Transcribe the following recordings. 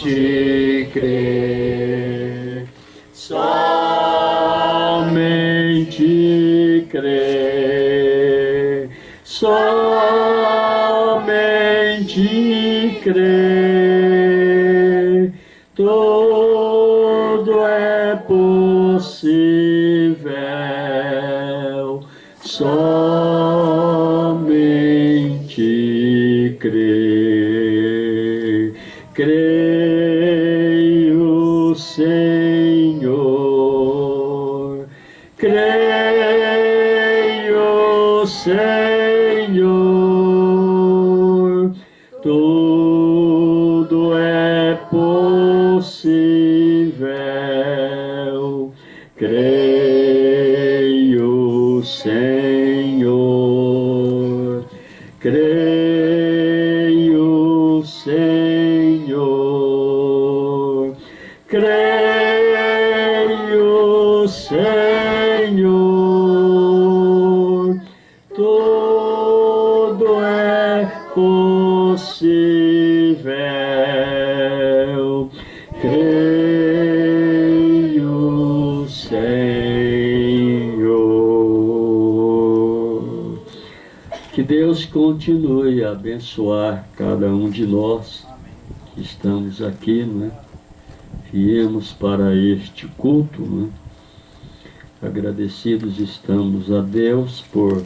somente crer, somente crer, somente crer, tudo é possível, somente crer. Creio, Senhor, creio, Senhor, tudo é possível. Creio, Senhor, creio, Senhor, creio, Senhor, tudo é possível. Creio, Senhor. Que Deus continue a abençoar cada um de nós que estamos aqui, né? Viemos para este culto, né? Agradecidos estamos a Deus por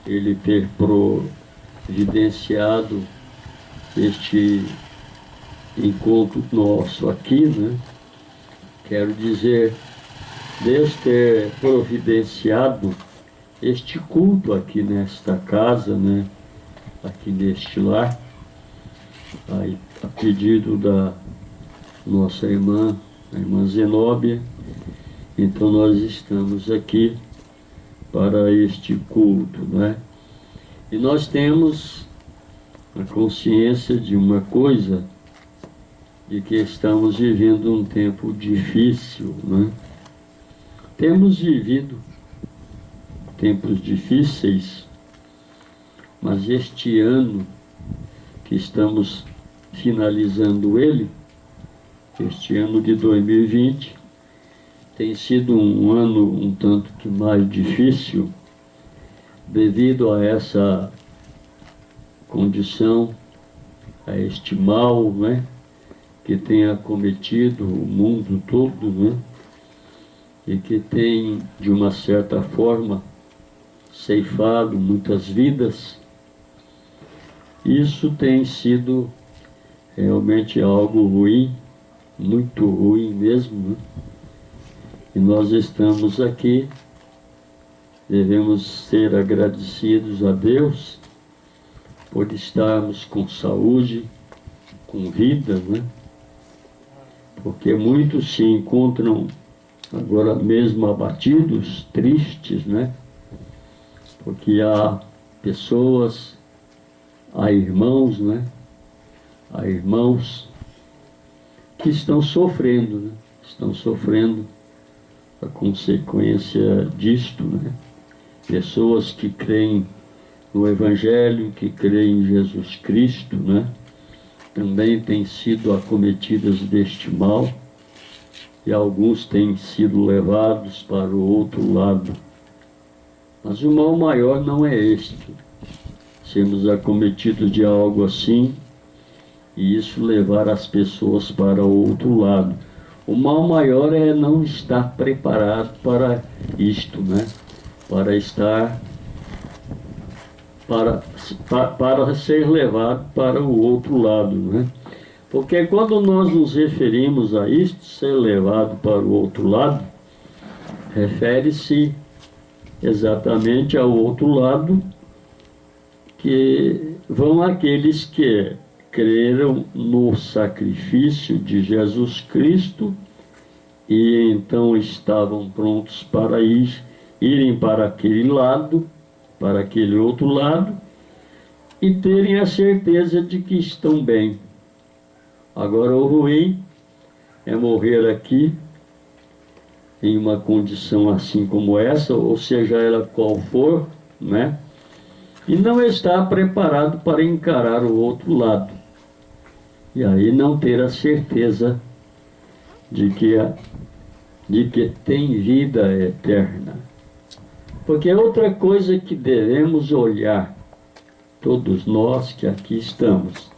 Ele ter providenciado este encontro nosso aqui, né? Quero dizer, Deus ter providenciado este culto aqui nesta casa, né? Aqui neste lar, aí, a pedido da nossa irmã, a irmã Zenóbia. Então nós estamos aqui para este culto, né? E nós temos a consciência de uma coisa, de que estamos vivendo um tempo difícil, né? Temos vivido tempos difíceis, mas este ano que estamos finalizando ele, este ano de 2020, tem sido um ano um tanto que mais difícil, devido a essa condição, a este mal, né, que tem acometido o mundo todo, né, e que tem, de uma certa forma, ceifado muitas vidas. Isso tem sido realmente algo ruim, muito ruim mesmo, né? E nós estamos aqui, devemos ser agradecidos a Deus por estarmos com saúde, com vida, né? Porque muitos se encontram agora mesmo abatidos, tristes, né? Porque há pessoas, há irmãos, né? Há irmãos que estão sofrendo, né? Estão sofrendo a consequência disto, né? Pessoas que creem no Evangelho, que creem em Jesus Cristo, né? Também têm sido acometidas deste mal, e alguns têm sido levados para o outro lado. Mas o mal maior não é este, sermos acometidos de algo assim, e isso levar as pessoas para o outro lado. O mal maior é não estar preparado para isto, né? Para estar, para ser levado para o outro lado, né? Porque quando nós nos referimos a isto, ser levado para o outro lado, refere-se exatamente ao outro lado, que vão aqueles que creram no sacrifício de Jesus Cristo e então estavam prontos para irem para aquele lado, para aquele outro lado, e terem a certeza de que estão bem. Agora, o ruim é morrer aqui, em uma condição assim como essa, ou seja ela qual for, né? E não estar preparado para encarar o outro lado. E aí não ter a certeza de que tem vida eterna. Porque outra coisa que devemos olhar, todos nós que aqui estamos,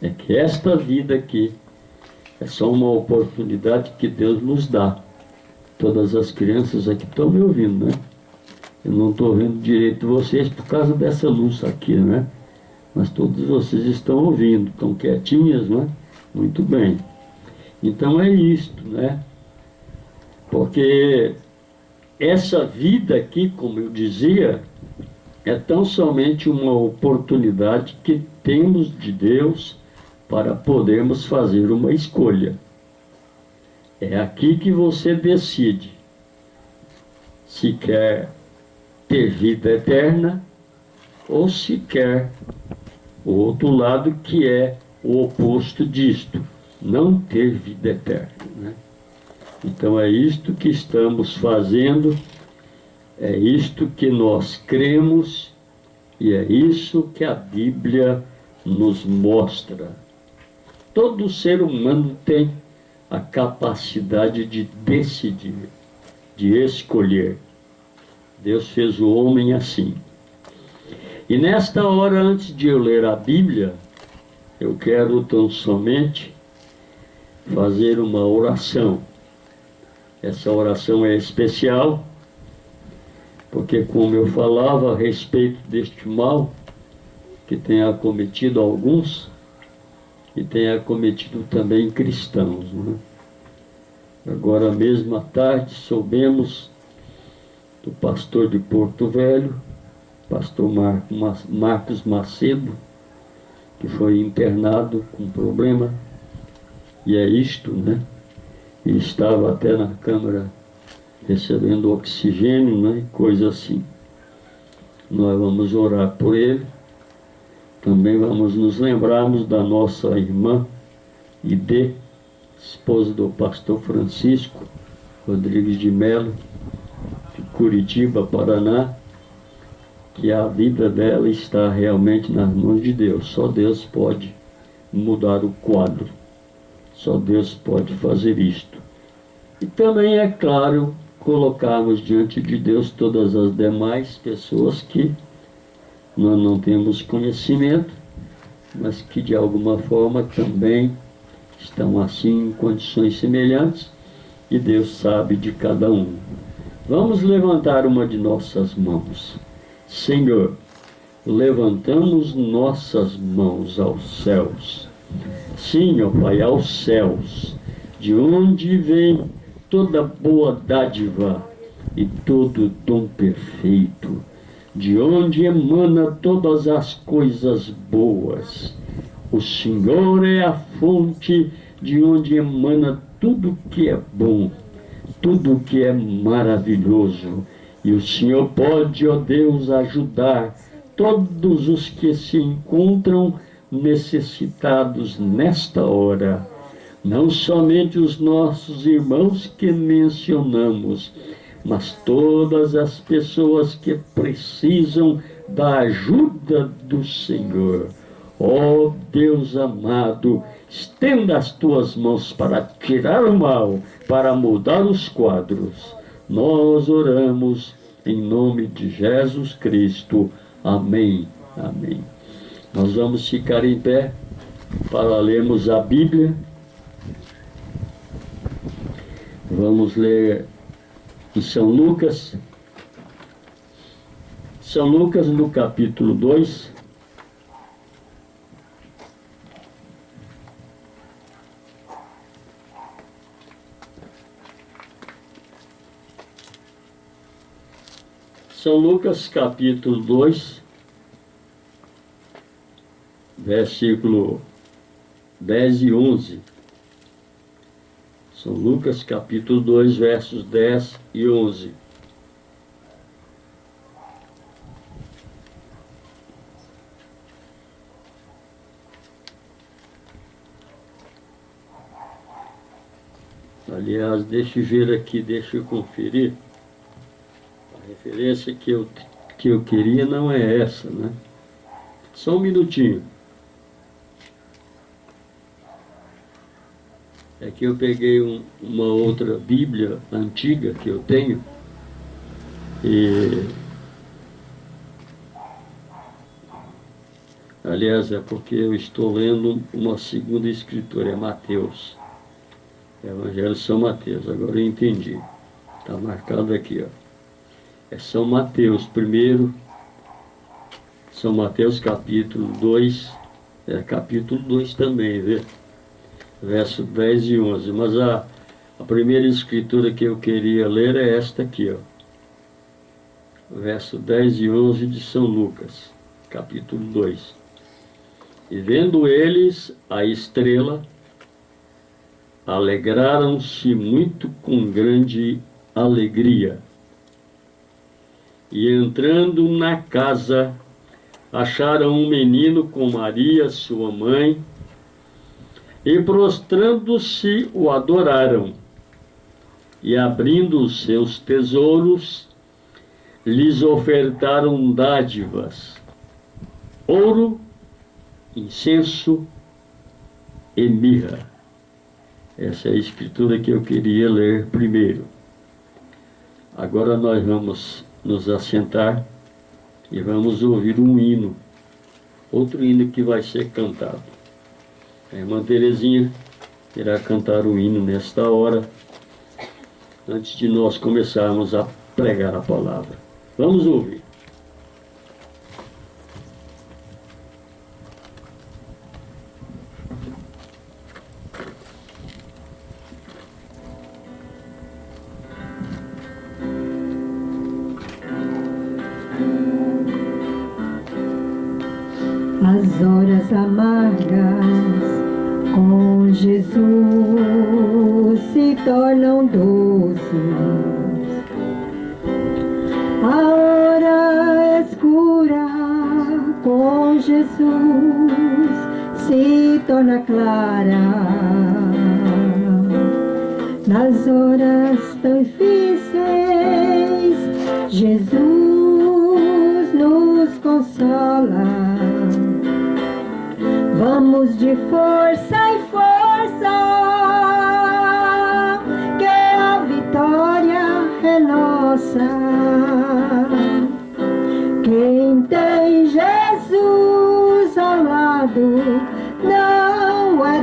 é que esta vida aqui é só uma oportunidade que Deus nos dá. Todas as crianças aqui estão me ouvindo, né? Eu não estou vendo direito vocês por causa dessa luz aqui, né? Mas todos vocês estão ouvindo, estão quietinhas, né? Muito bem. Então é isto, né? Porque essa vida aqui, como eu dizia, é tão somente uma oportunidade que temos de Deus para podermos fazer uma escolha. É aqui que você decide se quer ter vida eterna ou se quer o outro lado, que é o oposto disto, não ter vida eterna, né? Então é isto que estamos fazendo, é isto que nós cremos e é isso que a Bíblia nos mostra. Todo ser humano tem a capacidade de decidir, de escolher. Deus fez o homem assim. E nesta hora, antes de eu ler a Bíblia, eu quero tão somente fazer uma oração. Essa oração é especial, porque como eu falava a respeito deste mal que tem acometido alguns, e tem acometido também cristãos, né? Agora mesmo à tarde soubemos do pastor de Porto Velho, pastor Marcos Macedo, que foi internado com problema, e é isto, né? E estava até na câmara recebendo oxigênio, né? Coisa assim. Nós vamos orar por ele. Também vamos nos lembrarmos da nossa irmã Ide, esposa do pastor Francisco Rodrigues de Melo, de Curitiba, Paraná, que a vida dela está realmente nas mãos de Deus. Só Deus pode mudar o quadro. Só Deus pode fazer isto. E também, é claro, colocarmos diante de Deus todas as demais pessoas que nós não temos conhecimento, mas que de alguma forma também estão assim em condições semelhantes, e Deus sabe de cada um. Vamos levantar uma de nossas mãos. Senhor, levantamos nossas mãos aos céus. Sim, ó Pai, aos céus, de onde vem toda boa dádiva e todo dom perfeito, de onde emana todas as coisas boas. O Senhor é a fonte de onde emana tudo que é bom, tudo que é maravilhoso. E o Senhor pode, ó Deus, ajudar todos os que se encontram necessitados nesta hora. Não somente os nossos irmãos que mencionamos, mas todas as pessoas que precisam da ajuda do Senhor. Ó Deus amado, estenda as tuas mãos para tirar o mal, para mudar os quadros. Nós oramos em nome de Jesus Cristo. Amém. Amém. Nós vamos ficar em pé para lermos a Bíblia. Vamos ler em São Lucas. São Lucas, no capítulo 2. São Lucas, capítulo 2, versículo 10 e 11. São Lucas, capítulo 2, versos 10 e 11. Aliás, deixa eu ver aqui, deixa eu conferir. A referência que eu queria não é essa, né? Só um minutinho. É que eu peguei uma outra Bíblia antiga que eu tenho, e aliás, é porque eu estou lendo uma segunda escritura, é Mateus. Evangelho de São Mateus, agora eu entendi. Está marcado aqui, ó. É São Mateus, primeiro, São Mateus capítulo 2, capítulo 2 também, vê? Verso 10 e 11. Mas a primeira escritura que eu queria ler é esta aqui, ó. Verso 10 e 11 de São Lucas, capítulo 2. E vendo eles a estrela, alegraram-se muito com grande alegria. E entrando na casa, acharam um menino com Maria, sua mãe, e prostrando-se o adoraram. E abrindo os seus tesouros, lhes ofertaram dádivas, ouro, incenso e mirra. Essa é a escritura que eu queria ler primeiro. Agora nós vamos nos assentar e vamos ouvir um hino, outro hino que vai ser cantado. A irmã Terezinha irá cantar o hino nesta hora, antes de nós começarmos a pregar a palavra. Vamos ouvir. As horas amargas com Jesus se tornam doces. A hora escura com Jesus se torna clara. Nas horas tão difíceis, Jesus nos consola. Vamos de força em força, que a vitória é nossa. Quem tem Jesus ao lado não é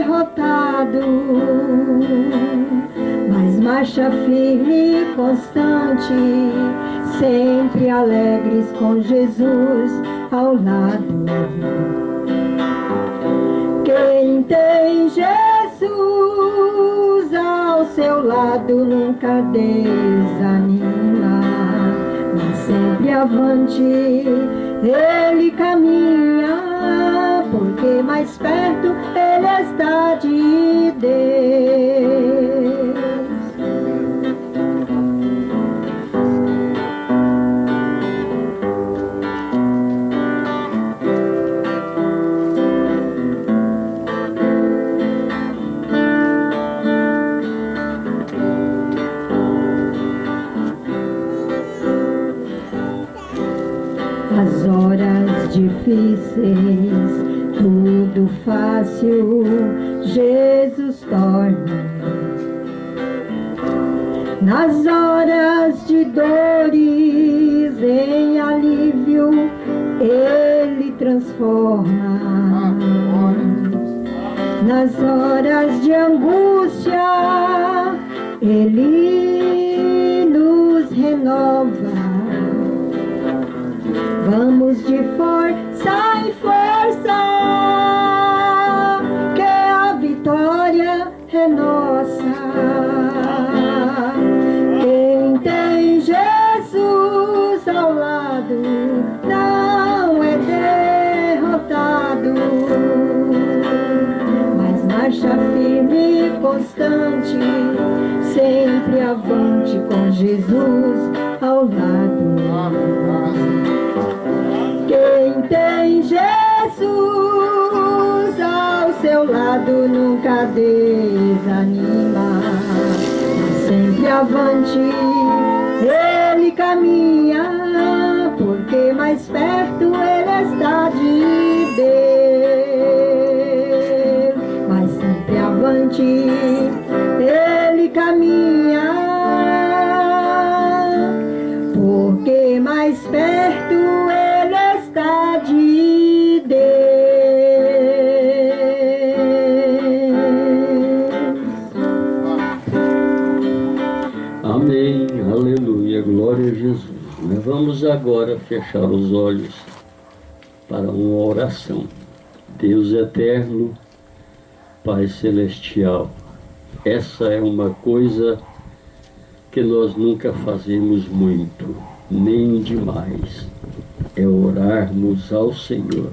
derrotado, mas marcha firme e constante, sempre alegres com Jesus ao lado. Quem tem Jesus ao seu lado nunca desanima, mas sempre avante ele caminha, porque mais perto ele está de Deus. As horas difíceis, tudo fácil, Jesus torna. Nas horas de dores, em alívio, Ele transforma. Nas horas de angústia, Ele nos renova. Vamos de força em força, que a vitória é nossa. Quem tem Jesus ao lado não é derrotado, mas marcha firme e constante, sempre avante com Jesus ao lado. Quem tem Jesus ao seu lado nunca desanima, sempre avante ele caminha, porque mais perto ele está de Deus. Mas sempre avante frente ele caminha, porque mais perto ele está de Deus. Amém, aleluia, glória a Jesus. Nós vamos agora fechar os olhos para uma oração. Deus eterno, Pai celestial, essa é uma coisa que nós nunca fazemos muito, nem demais, é orarmos ao Senhor.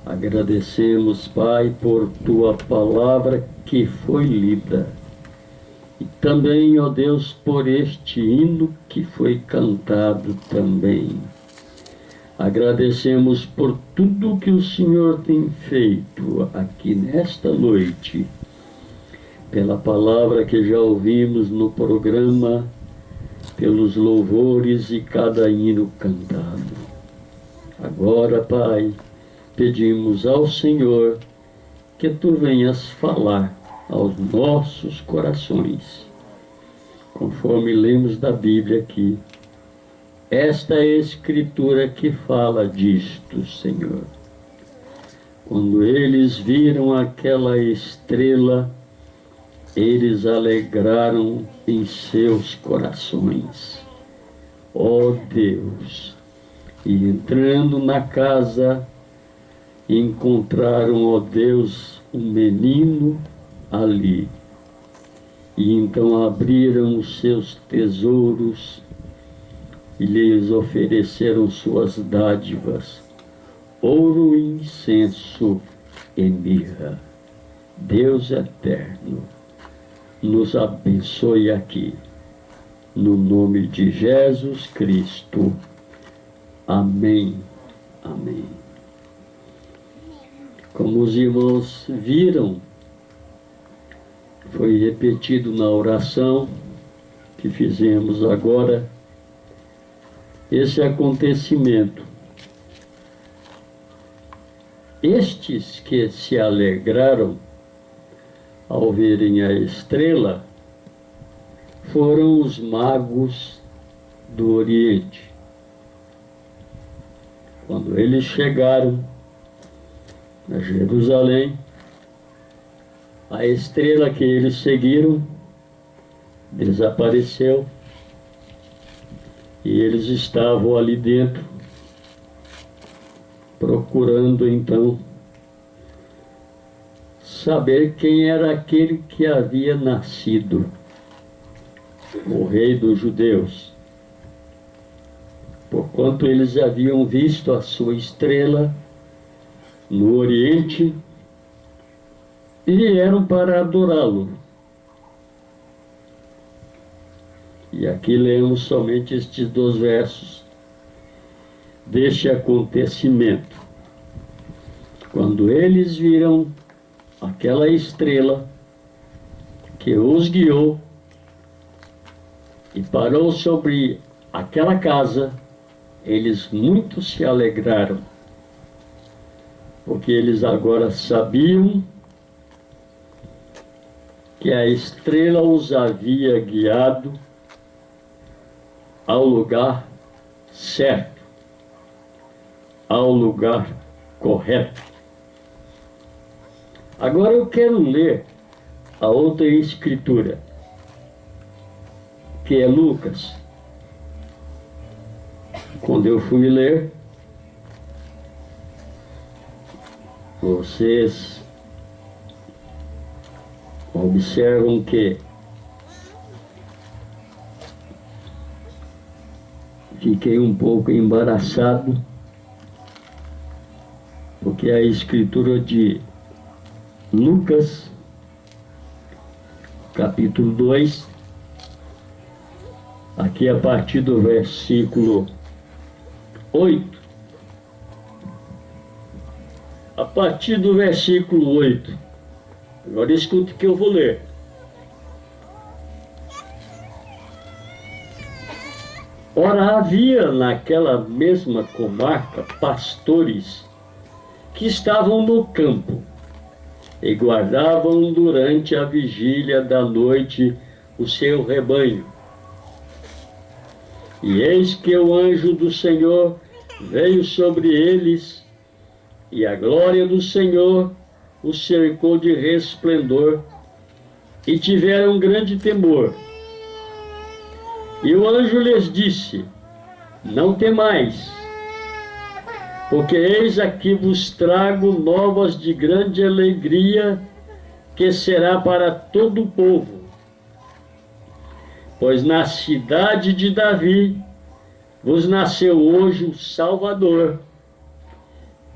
Agradecemos, Pai, por Tua palavra que foi lida. E também, ó Deus, por este hino que foi cantado também. Agradecemos por tudo que o Senhor tem feito aqui nesta noite, pela palavra que já ouvimos no programa, pelos louvores e cada hino cantado. Agora, Pai, pedimos ao Senhor que Tu venhas falar aos nossos corações, conforme lemos da Bíblia aqui. Esta é a Escritura que fala disto, Senhor. Quando eles viram aquela estrela, eles alegraram em seus corações. Ó Deus! E entrando na casa, encontraram, ó Deus, um menino ali. E então abriram os seus tesouros e lhes ofereceram suas dádivas, ouro, incenso e mirra. Deus eterno, nos abençoe aqui, no nome de Jesus Cristo. Amém. Amém. Como os irmãos viram, foi repetido na oração que fizemos agora, esse acontecimento. Estes que se alegraram ao verem a estrela foram os magos do Oriente. Quando eles chegaram a Jerusalém, a estrela que eles seguiram desapareceu e eles estavam ali dentro, procurando então saber quem era aquele que havia nascido, o rei dos judeus, porquanto eles haviam visto a sua estrela no Oriente e vieram para adorá-lo. E aqui lemos somente estes 2 versos deste acontecimento. Quando eles viram aquela estrela que os guiou e parou sobre aquela casa, eles muito se alegraram, porque eles agora sabiam que a estrela os havia guiado ao lugar certo, ao lugar correto. Agora eu quero ler a outra escritura, que é Lucas. Quando eu fui ler, vocês observam que fiquei um pouco embaraçado, porque a escritura de Lucas, capítulo 2, aqui a partir do versículo 8, a partir do versículo 8, agora escute o que eu vou ler. Ora, havia naquela mesma comarca pastores que estavam no campo e guardavam durante a vigília da noite o seu rebanho. E eis que o anjo do Senhor veio sobre eles, e a glória do Senhor os cercou de resplendor, e tiveram grande temor. E o anjo lhes disse: não temais, porque eis aqui vos trago novas de grande alegria, que será para todo o povo. Pois na cidade de Davi vos nasceu hoje o Salvador,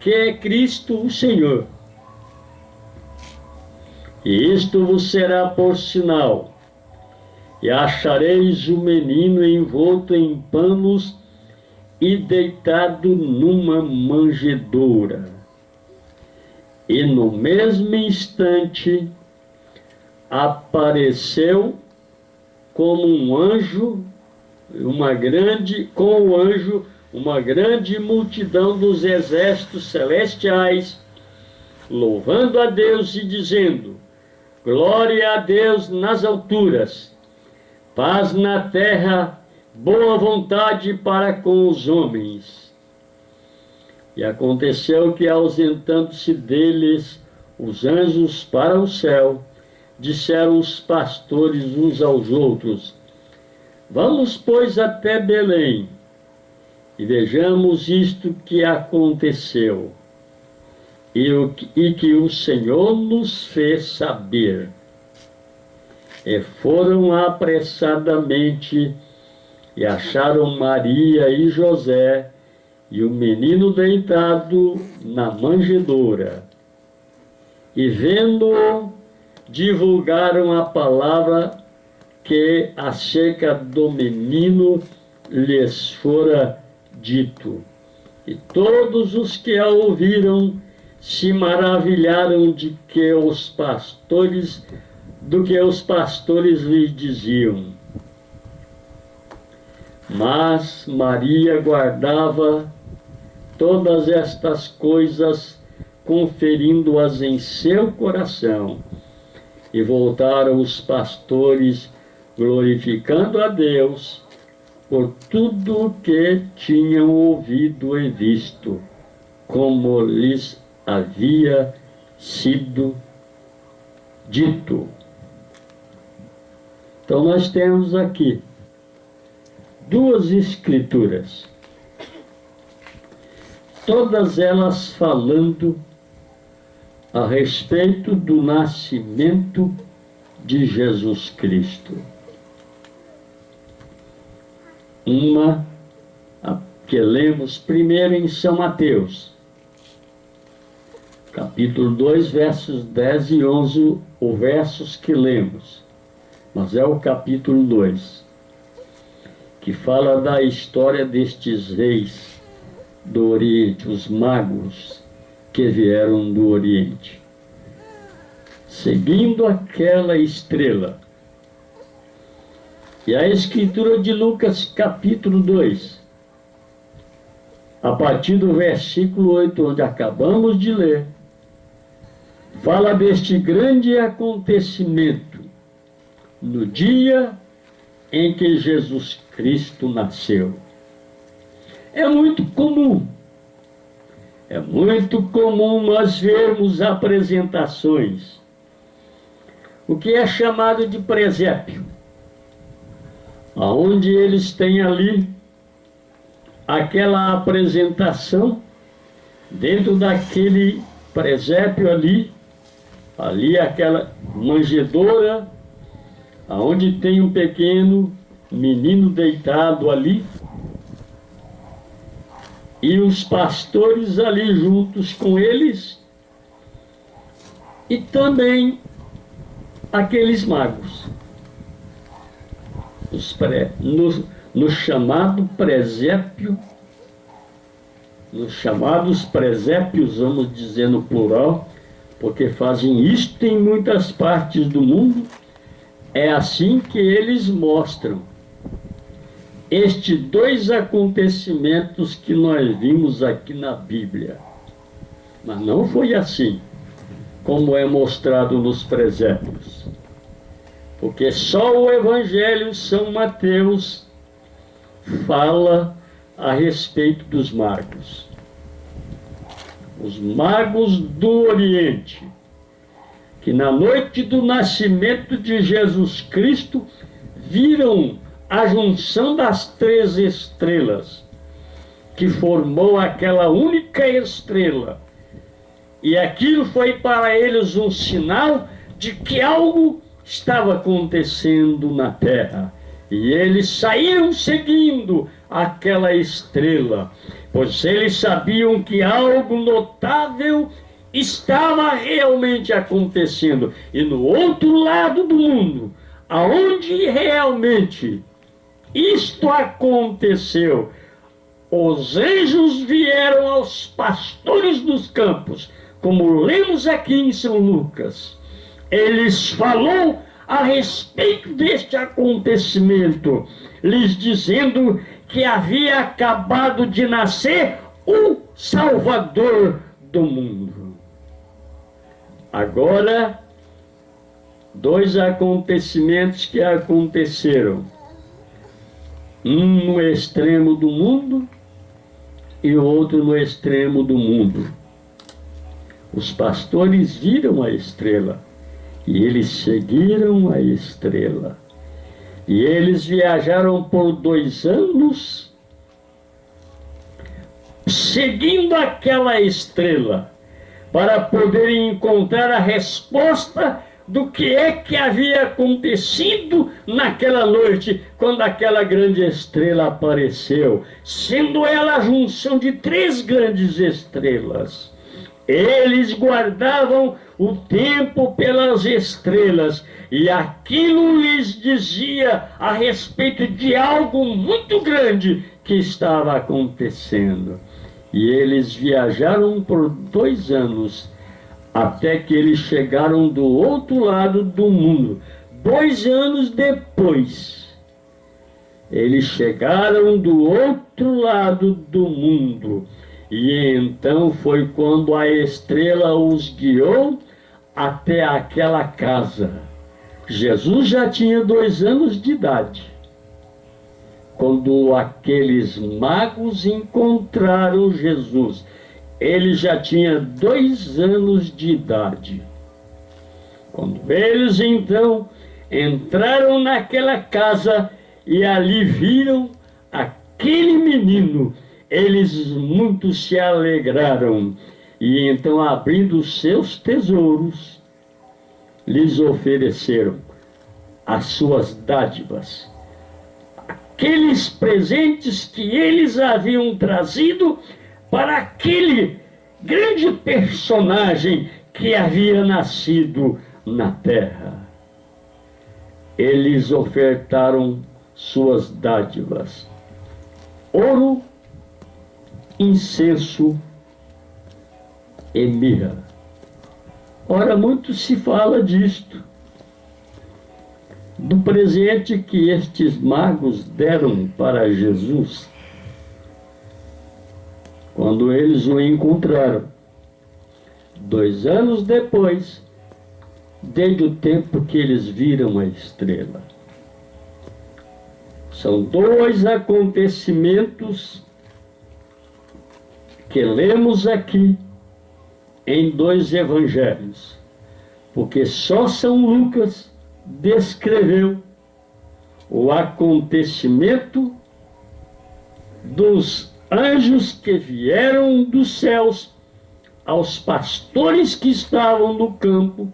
que é Cristo o Senhor. E isto vos será por sinal: e achareis o menino envolto em panos e deitado numa manjedoura. E no mesmo instante apareceu como um anjo, com o anjo, uma grande multidão dos exércitos celestiais, louvando a Deus e dizendo: glória a Deus nas alturas, paz na terra, boa vontade para com os homens. E aconteceu que, ausentando-se deles os anjos para o céu, disseram os pastores uns aos outros: vamos, pois, até Belém, e vejamos isto que aconteceu, e que o Senhor nos fez saber. E foram apressadamente, e acharam Maria e José, e o menino deitado na manjedoura. E vendo-o, divulgaram a palavra que acerca do menino lhes fora dito. E todos os que a ouviram se maravilharam do que os pastores lhes diziam. Mas Maria guardava todas estas coisas, conferindo-as em seu coração. E voltaram os pastores, glorificando a Deus por tudo o que tinham ouvido e visto, como lhes havia sido dito. Então nós temos aqui duas escrituras, todas elas falando a respeito do nascimento de Jesus Cristo. Uma que lemos primeiro em São Mateus, capítulo 2, versos 10 e 11, os versos que lemos, mas é o capítulo 2, que fala da história destes reis do Oriente, os magos que vieram do Oriente, seguindo aquela estrela. E a escritura de Lucas, capítulo 2, a partir do versículo 8, onde acabamos de ler, fala deste grande acontecimento no dia em que Jesus Cristo nasceu. É muito comum nós vermos apresentações, o que é chamado de presépio, onde eles têm ali aquela apresentação, dentro daquele presépio ali aquela manjedoura, onde tem um pequeno menino deitado ali, e os pastores ali juntos com eles, e também aqueles magos, no chamado presépio, nos chamados presépios, vamos dizer no plural, porque fazem isto em muitas partes do mundo. É assim que eles mostram estes dois acontecimentos que nós vimos aqui na Bíblia. Mas não foi assim. como é mostrado nos presépios. Porque só o Evangelho São Mateus fala a respeito dos magos. Os magos do Oriente, que na noite do nascimento de Jesus Cristo viram a junção das 3 estrelas, que formou aquela única estrela. E aquilo foi para eles um sinal de que algo estava acontecendo na terra. E eles saíram seguindo aquela estrela, pois eles sabiam que algo notável estava realmente acontecendo. E no outro lado do mundo, aonde realmente isto aconteceu, os anjos vieram aos pastores dos campos, como lemos aqui em São Lucas. Eles falou a respeito deste acontecimento, lhes dizendo que havia acabado de nascer o Salvador do mundo. Agora, 2 acontecimentos que aconteceram. Um no extremo do mundo e outro no extremo do mundo. Os pastores viram a estrela e eles seguiram a estrela. E eles viajaram por 2 anos seguindo aquela estrela para poderem encontrar a resposta do que é que havia acontecido naquela noite, quando aquela grande estrela apareceu, sendo ela a junção de 3 grandes estrelas. Eles guardavam o tempo pelas estrelas, e aquilo lhes dizia a respeito de algo muito grande que estava acontecendo. E eles viajaram por 2 anos, até que eles chegaram do outro lado do mundo. 2 anos depois, eles chegaram do outro lado do mundo. E então foi quando a estrela os guiou até aquela casa. Jesus já tinha 2 anos de idade quando aqueles magos encontraram Jesus. Ele já tinha 2 anos de idade. Quando eles então entraram naquela casa e ali viram aquele menino, eles muito se alegraram. E então, abrindo seus tesouros, lhes ofereceram as suas dádivas, aqueles presentes que eles haviam trazido para aquele grande personagem que havia nascido na terra. Eles ofertaram suas dádivas: ouro, incenso e mirra. Ora, muito se fala disto, do presente que estes magos deram para Jesus quando eles o encontraram. 2 anos depois, desde o tempo que eles viram a estrela. São 2 acontecimentos que lemos aqui em 2 evangelhos, porque só São Lucas descreveu o acontecimento dos anjos que vieram dos céus aos pastores que estavam no campo.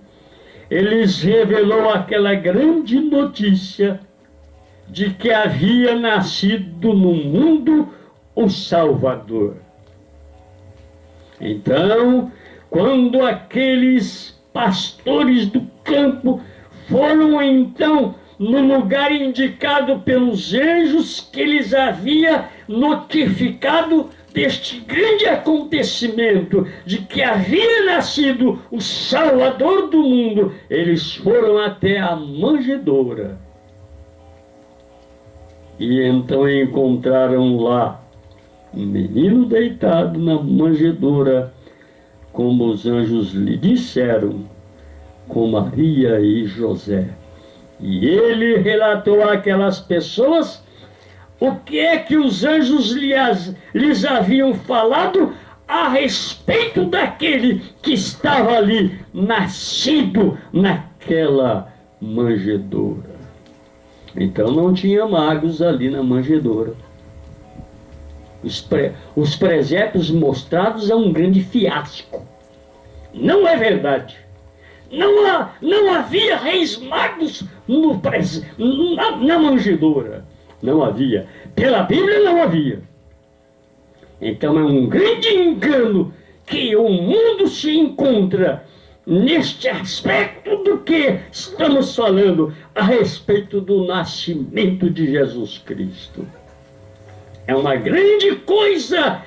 Eles revelou aquela grande notícia de que havia nascido no mundo o Salvador. Então, quando aqueles pastores do campo foram então no lugar indicado pelos anjos que lhes havia notificado deste grande acontecimento, de que havia nascido o Salvador do mundo, eles foram até a manjedoura. E então encontraram lá um menino deitado na manjedoura, como os anjos lhe disseram, com Maria e José. E ele relatou àquelas pessoas o que é que os anjos lhes haviam falado a respeito daquele que estava ali, nascido naquela manjedoura. Então não tinha magos ali na manjedoura. Os presépios mostrados é um grande fiasco. Não é verdade. Não havia reis magos na manjedoura. Não havia. Pela Bíblia não havia. Então é um grande engano que o mundo se encontra neste aspecto do que estamos falando a respeito do nascimento de Jesus Cristo. É uma grande coisa,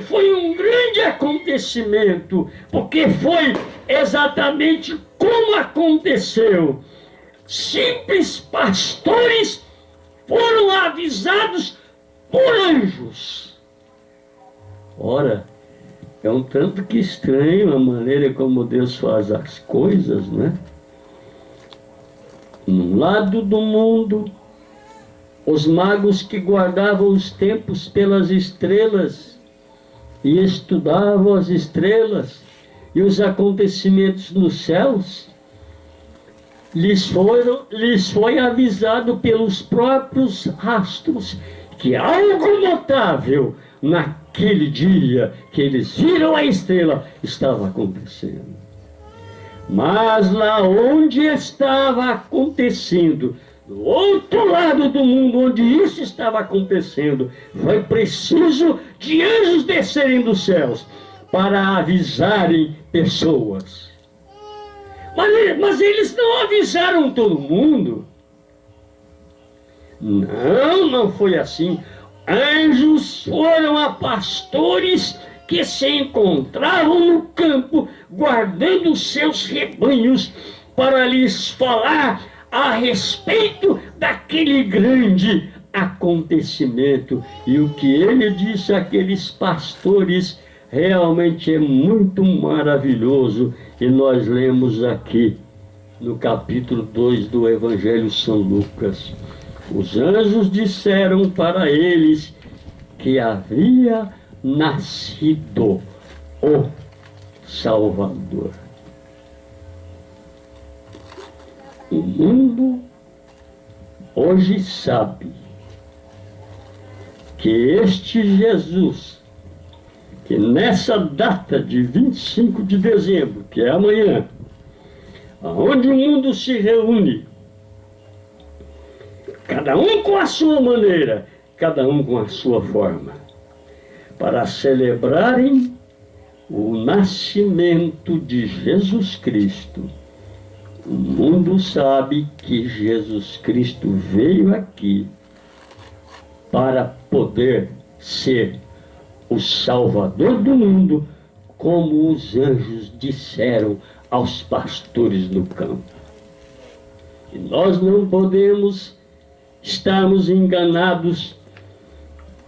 foi um grande acontecimento, porque foi exatamente como aconteceu. Simples pastores foram avisados por anjos. Ora, é um tanto que estranho a maneira como Deus faz as coisas, né? Num lado do mundo, os magos que guardavam os tempos pelas estrelas e estudavam as estrelas e os acontecimentos nos céus, lhes foi avisado pelos próprios astros que algo notável naquele dia que eles viram a estrela estava acontecendo. Mas lá onde estava acontecendo, do outro lado do mundo onde isso estava acontecendo, foi preciso de anjos descerem dos céus para avisarem pessoas. Mas eles não avisaram todo mundo. Não foi assim. Anjos foram a pastores que se encontravam no campo, guardando os seus rebanhos, para lhes falar a respeito daquele grande acontecimento. E o que ele disse àqueles pastores realmente é muito maravilhoso. E nós lemos aqui no capítulo 2 do Evangelho São Lucas. Os anjos disseram para eles que havia nascido o Salvador. O mundo hoje sabe que este Jesus, que nessa data de 25 de dezembro, que é amanhã, onde o mundo se reúne, cada um com a sua maneira, cada um com a sua forma, para celebrarem o nascimento de Jesus Cristo. O mundo sabe que Jesus Cristo veio aqui para poder ser o Salvador do mundo, como os anjos disseram aos pastores no campo. E nós não podemos estarmos enganados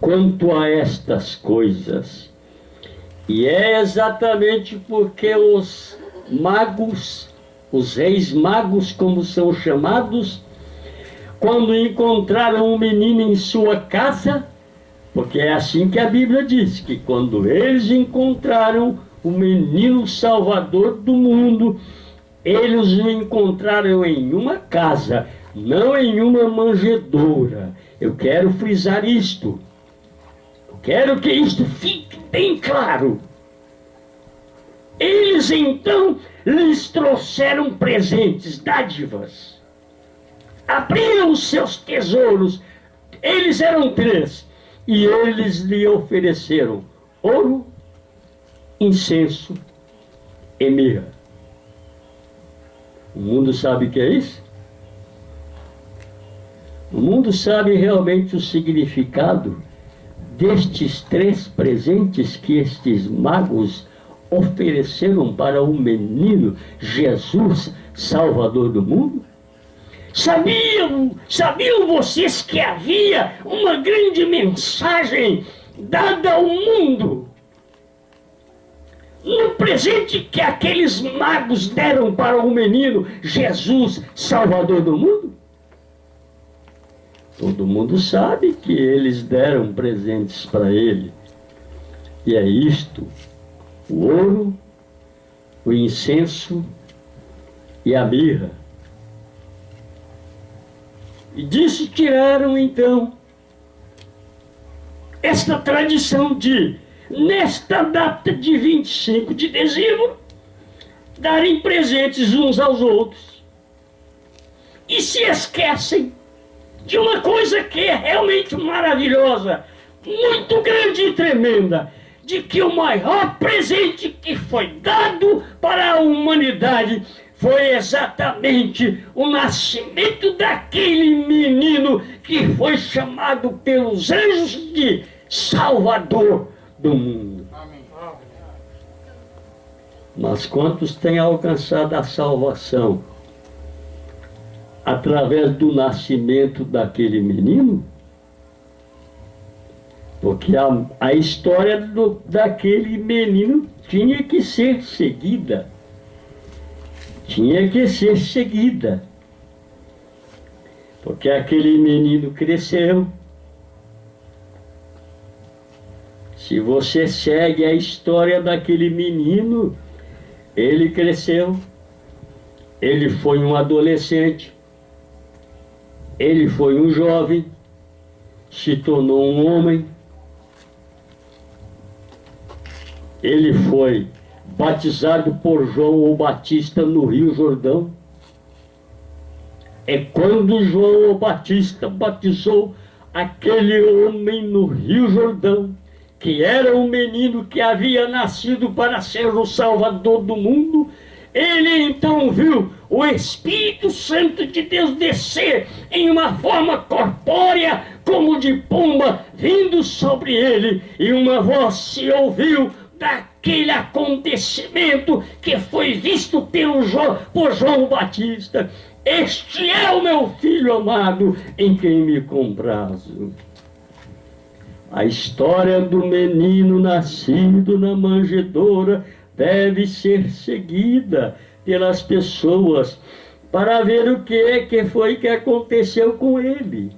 quanto a estas coisas. E é exatamente porque os magos, os reis magos, como são chamados, quando encontraram um menino em sua casa, porque é assim que a Bíblia diz, que quando eles encontraram o menino Salvador do mundo, eles o encontraram em uma casa, não em uma manjedoura. Eu quero frisar isto. Eu quero que isto fique bem claro. Eles então lhes trouxeram presentes, dádivas. Abriram os seus tesouros. Eles eram 3. E eles lhe ofereceram ouro, incenso e mirra. O mundo sabe o que é isso? O mundo sabe realmente o significado destes 3 presentes que estes magos ofereceram para o menino Jesus, Salvador do mundo? Sabiam vocês que havia uma grande mensagem dada ao mundo? no presente que aqueles magos deram para o menino Jesus, Salvador do mundo? Todo mundo sabe que eles deram presentes para ele. E é isto: o ouro, o incenso e a mirra. E disso tiraram então esta tradição de, nesta data de 25 de dezembro, darem presentes uns aos outros. E se esquecem de uma coisa que é realmente maravilhosa, muito grande e tremenda, de que o maior presente que foi dado para a humanidade foi exatamente o nascimento daquele menino que foi chamado pelos anjos de Salvador do mundo. Amém. Mas quantos têm alcançado a salvação através do nascimento daquele menino? Porque a história daquele menino tinha que ser seguida. Tinha que ser seguida. Porque aquele menino cresceu. Se você segue a história daquele menino, ele cresceu. Ele foi um adolescente. Ele foi um jovem. Se tornou um homem. Ele foi batizado por João o Batista no Rio Jordão. É quando João o Batista batizou aquele homem no Rio Jordão, que era o menino que havia nascido para ser o Salvador do mundo, ele então viu o Espírito Santo de Deus descer em uma forma corpórea, como de pomba, vindo sobre ele, e uma voz se ouviu daquele acontecimento que foi visto por João Batista: este é o meu filho amado, em quem me comprazo. A história do menino nascido na manjedoura deve ser seguida pelas pessoas para ver o que foi que aconteceu com ele.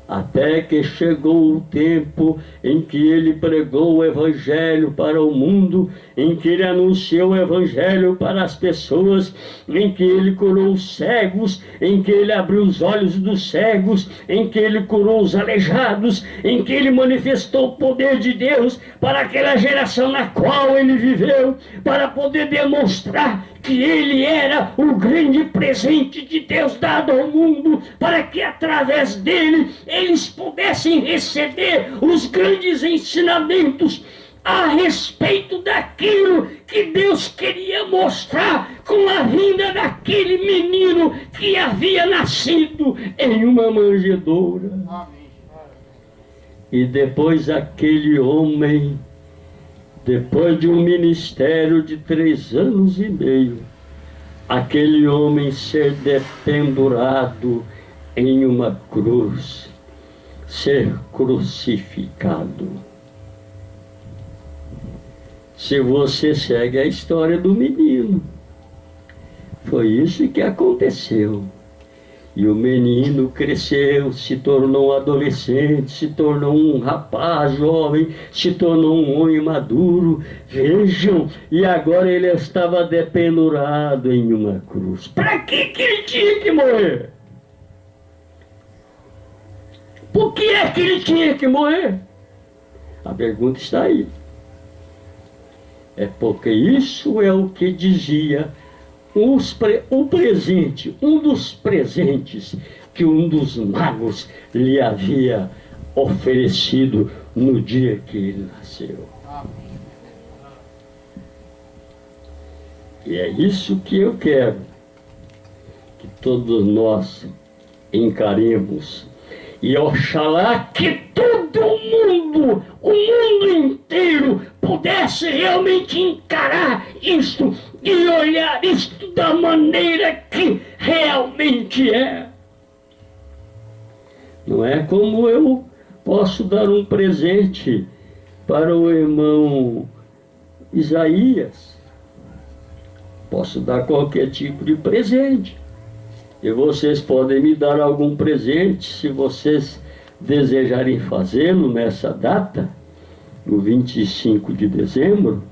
Até que chegou o tempo em que ele pregou o Evangelho para o mundo, em que ele anunciou o Evangelho para as pessoas, em que ele curou os cegos, em que ele abriu os olhos dos cegos, em que ele curou os aleijados, em que ele manifestou o poder de Deus para aquela geração na qual ele viveu, para poder demonstrar que ele era o grande presente de Deus dado ao mundo, para que através dele eles pudessem receber os grandes ensinamentos a respeito daquilo que Deus queria mostrar com a vinda daquele menino que havia nascido em uma manjedoura. E depois aquele homem, depois de um ministério de 3 anos e meio, aquele homem ser dependurado em uma cruz, ser crucificado. Se você segue a história do menino, foi isso que aconteceu. E o menino cresceu, se tornou um adolescente, se tornou um rapaz jovem, se tornou um homem maduro. Vejam, e agora ele estava dependurado em uma cruz. Para que ele tinha que morrer? Por que é que ele tinha que morrer? A pergunta está aí. É porque isso é o que dizia o presente, um dos presentes que um dos magos lhe havia oferecido no dia que ele nasceu. E é isso que eu quero que todos nós encaremos. E oxalá que todo mundo, o mundo inteiro, pudesse realmente encarar isto e olhar isto da maneira que realmente é. Não é como eu posso dar um presente para o irmão Isaías. Posso dar qualquer tipo de presente. E vocês podem me dar algum presente se vocês desejarem fazê-lo nessa data, no 25 de dezembro,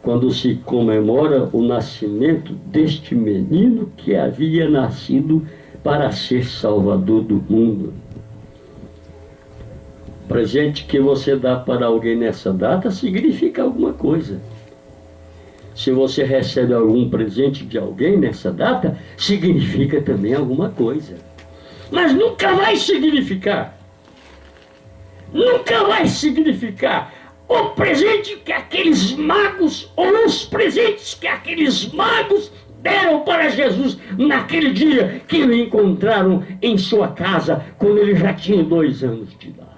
quando se comemora o nascimento deste menino que havia nascido para ser Salvador do mundo. O presente que você dá para alguém nessa data significa alguma coisa. Se você recebe algum presente de alguém nessa data, significa também alguma coisa. Mas nunca vai significar. Nunca vai significar o presente que aqueles magos, ou os presentes que aqueles magos deram para Jesus naquele dia que o encontraram em sua casa, quando ele já tinha 2 anos de idade.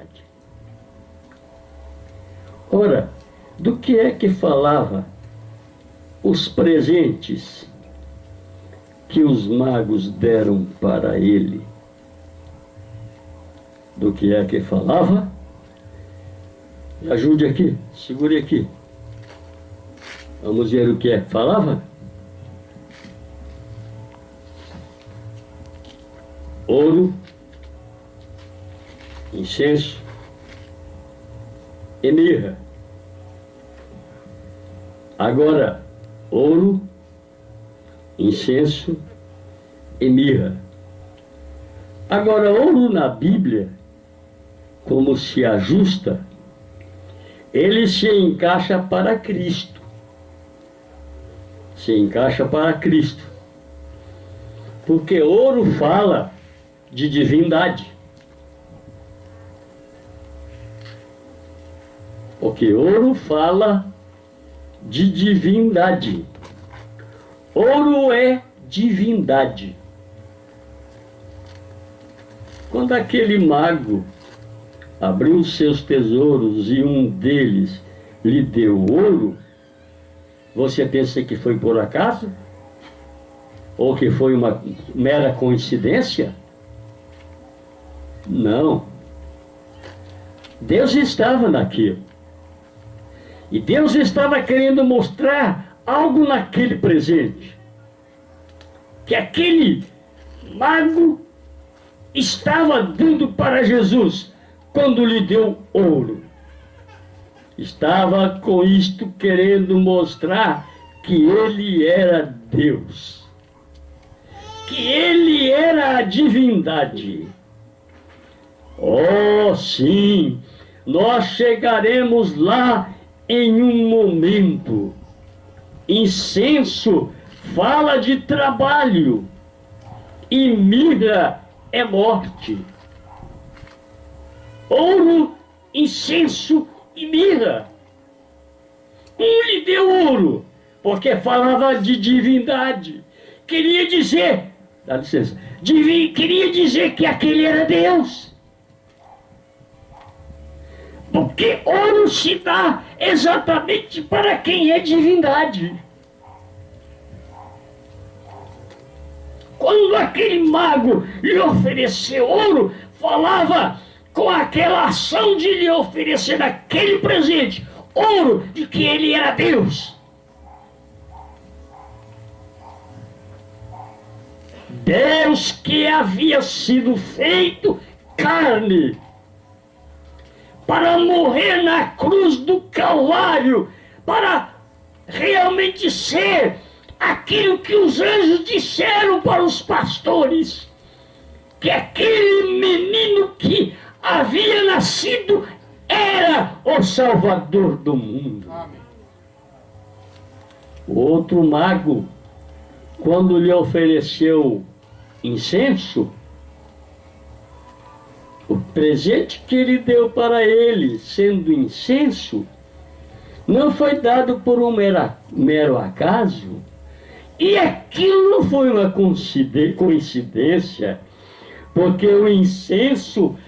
Ora, do que é que falava os presentes que os magos deram para ele? Do que é que falava? Me ajude aqui, segure aqui. Vamos ver o que é que falava. Ouro, incenso e mirra. Agora, ouro, incenso e mirra. Agora, ouro na Bíblia, como se ajusta, ele se encaixa para Cristo. Se encaixa para Cristo. Porque ouro fala de divindade. Porque ouro fala de divindade. Ouro é divindade. Quando aquele mago abriu os seus tesouros e um deles lhe deu ouro, você pensa que foi por acaso? Ou que foi uma mera coincidência? Não. Deus estava naquilo. E Deus estava querendo mostrar algo naquele presente. Que aquele mago estava dando para Jesus quando lhe deu ouro. Estava com isto querendo mostrar que ele era Deus. Que ele era a divindade. Oh, sim, nós chegaremos lá em um momento. Incenso fala de trabalho e mirra é morte. Ouro, incenso e mirra. Um lhe deu ouro, porque falava de divindade. Queria dizer, dá licença, queria dizer que aquele era Deus. Porque ouro se dá exatamente para quem é divindade. Quando aquele mago lhe ofereceu ouro, falava com aquela ação de lhe oferecer aquele presente, ouro, de que ele era Deus. Deus que havia sido feito carne, para morrer na cruz do Calvário, para realmente ser aquilo que os anjos disseram para os pastores, que aquele menino que havia nascido era o Salvador do mundo. Amém. O outro mago, quando lhe ofereceu incenso, o presente que ele deu para ele, sendo incenso, não foi dado por um mero acaso. E aquilo não foi uma coincidência, porque o incenso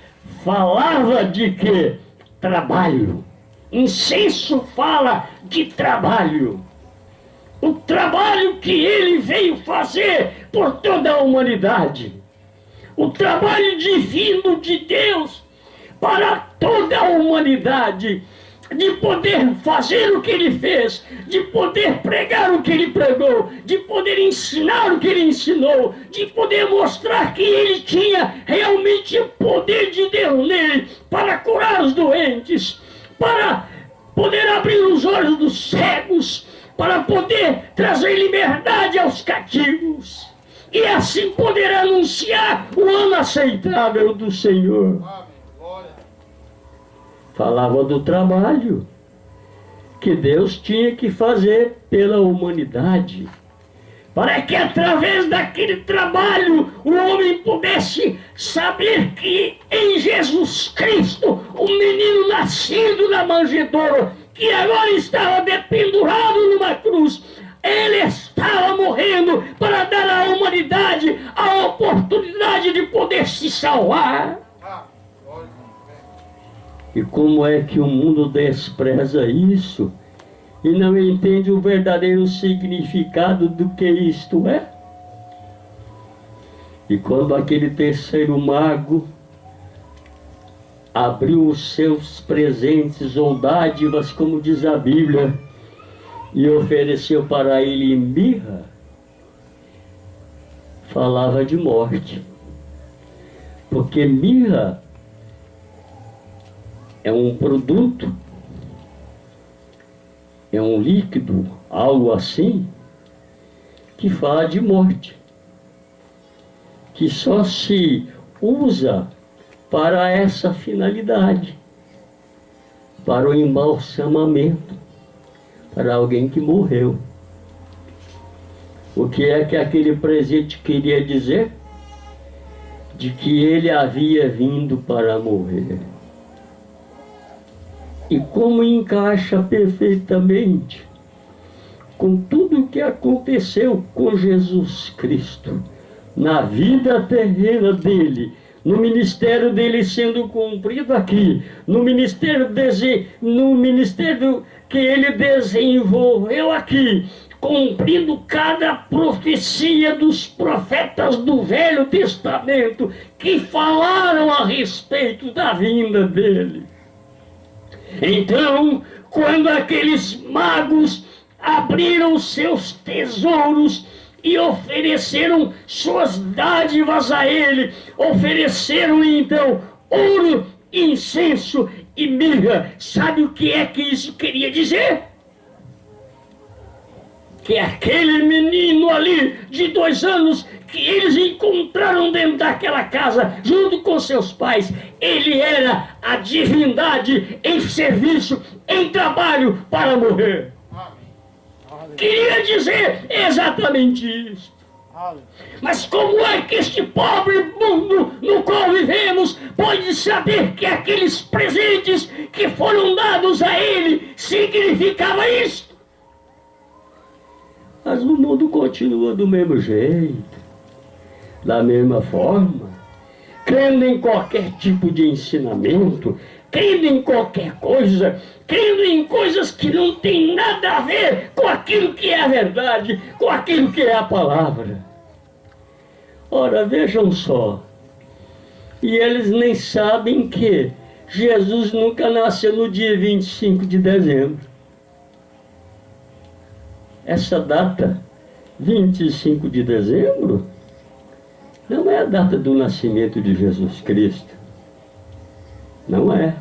falava de quê? Trabalho. Incenso fala de trabalho. O trabalho que ele veio fazer por toda a humanidade. O trabalho divino de Deus para toda a humanidade de poder fazer o que ele fez, de poder pregar o que ele pregou, de poder ensinar o que ele ensinou, de poder mostrar que ele tinha realmente o poder de Deus nele para curar os doentes, para poder abrir os olhos dos cegos, para poder trazer liberdade aos cativos, e assim poder anunciar o ano aceitável do Senhor. Falava do trabalho que Deus tinha que fazer pela humanidade, para que através daquele trabalho o homem pudesse saber que em Jesus Cristo, o menino nascido na manjedoura, que agora estava dependurado numa cruz, ele estava morrendo para dar à humanidade a oportunidade de poder se salvar. E como é que o mundo despreza isso e não entende o verdadeiro significado do que isto é? E quando aquele terceiro mago abriu os seus presentes ou dádivas, como diz a Bíblia, e ofereceu para ele mirra, falava de morte. Porque mirra é um produto, é um líquido, algo assim, que fala de morte, que só se usa para essa finalidade, para o embalsamamento, para alguém que morreu. O que é que aquele presente queria dizer? De que ele havia vindo para morrer. E como encaixa perfeitamente com tudo o que aconteceu com Jesus Cristo, na vida terrena dele, no ministério dele sendo cumprido aqui, no ministério que ele desenvolveu aqui, cumprindo cada profecia dos profetas do Velho Testamento que falaram a respeito da vinda dele. Então, quando aqueles magos abriram seus tesouros e ofereceram suas dádivas a ele, ofereceram então ouro, incenso e mirra, sabe o que é que isso queria dizer? Que aquele menino ali de 2 anos que eles encontraram dentro daquela casa, junto com seus pais, ele era a divindade em serviço, em trabalho para morrer. Queria dizer exatamente isso. Mas como é que este pobre mundo no qual vivemos pode saber que aqueles presentes que foram dados a ele significava isso? Mas o mundo continua do mesmo jeito, da mesma forma, crendo em qualquer tipo de ensinamento, crendo em qualquer coisa, crendo em coisas que não tem nada a ver com aquilo que é a verdade, com aquilo que é a palavra. Ora, vejam só, e eles nem sabem que Jesus nunca nasceu no dia 25 de dezembro. Essa data, 25 de dezembro, não é a data do nascimento de Jesus Cristo. Não é.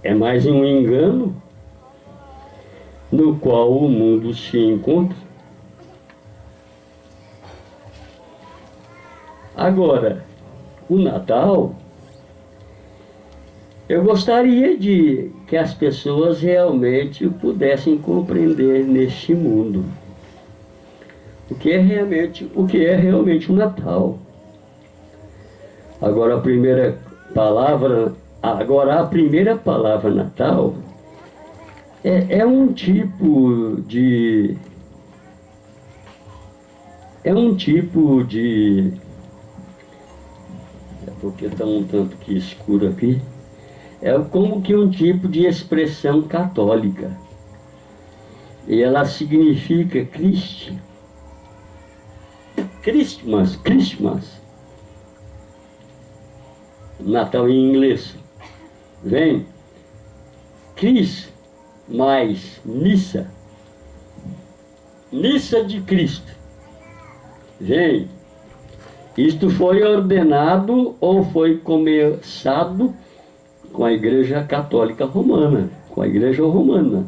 É mais um engano no qual o mundo se encontra. Agora, o Natal, eu gostaria de que as pessoas realmente pudessem compreender neste mundo o que é realmente o Natal. Agora a primeira palavra Natal é um tipo de porque está um tanto que escuro aqui. É como que um tipo de expressão católica. E ela significa Christmas. Natal em inglês. vem Cris mais Missa. Missa de Cristo. Vem. Isto foi ordenado ou foi começado com a Igreja Católica Romana, com a Igreja Romana.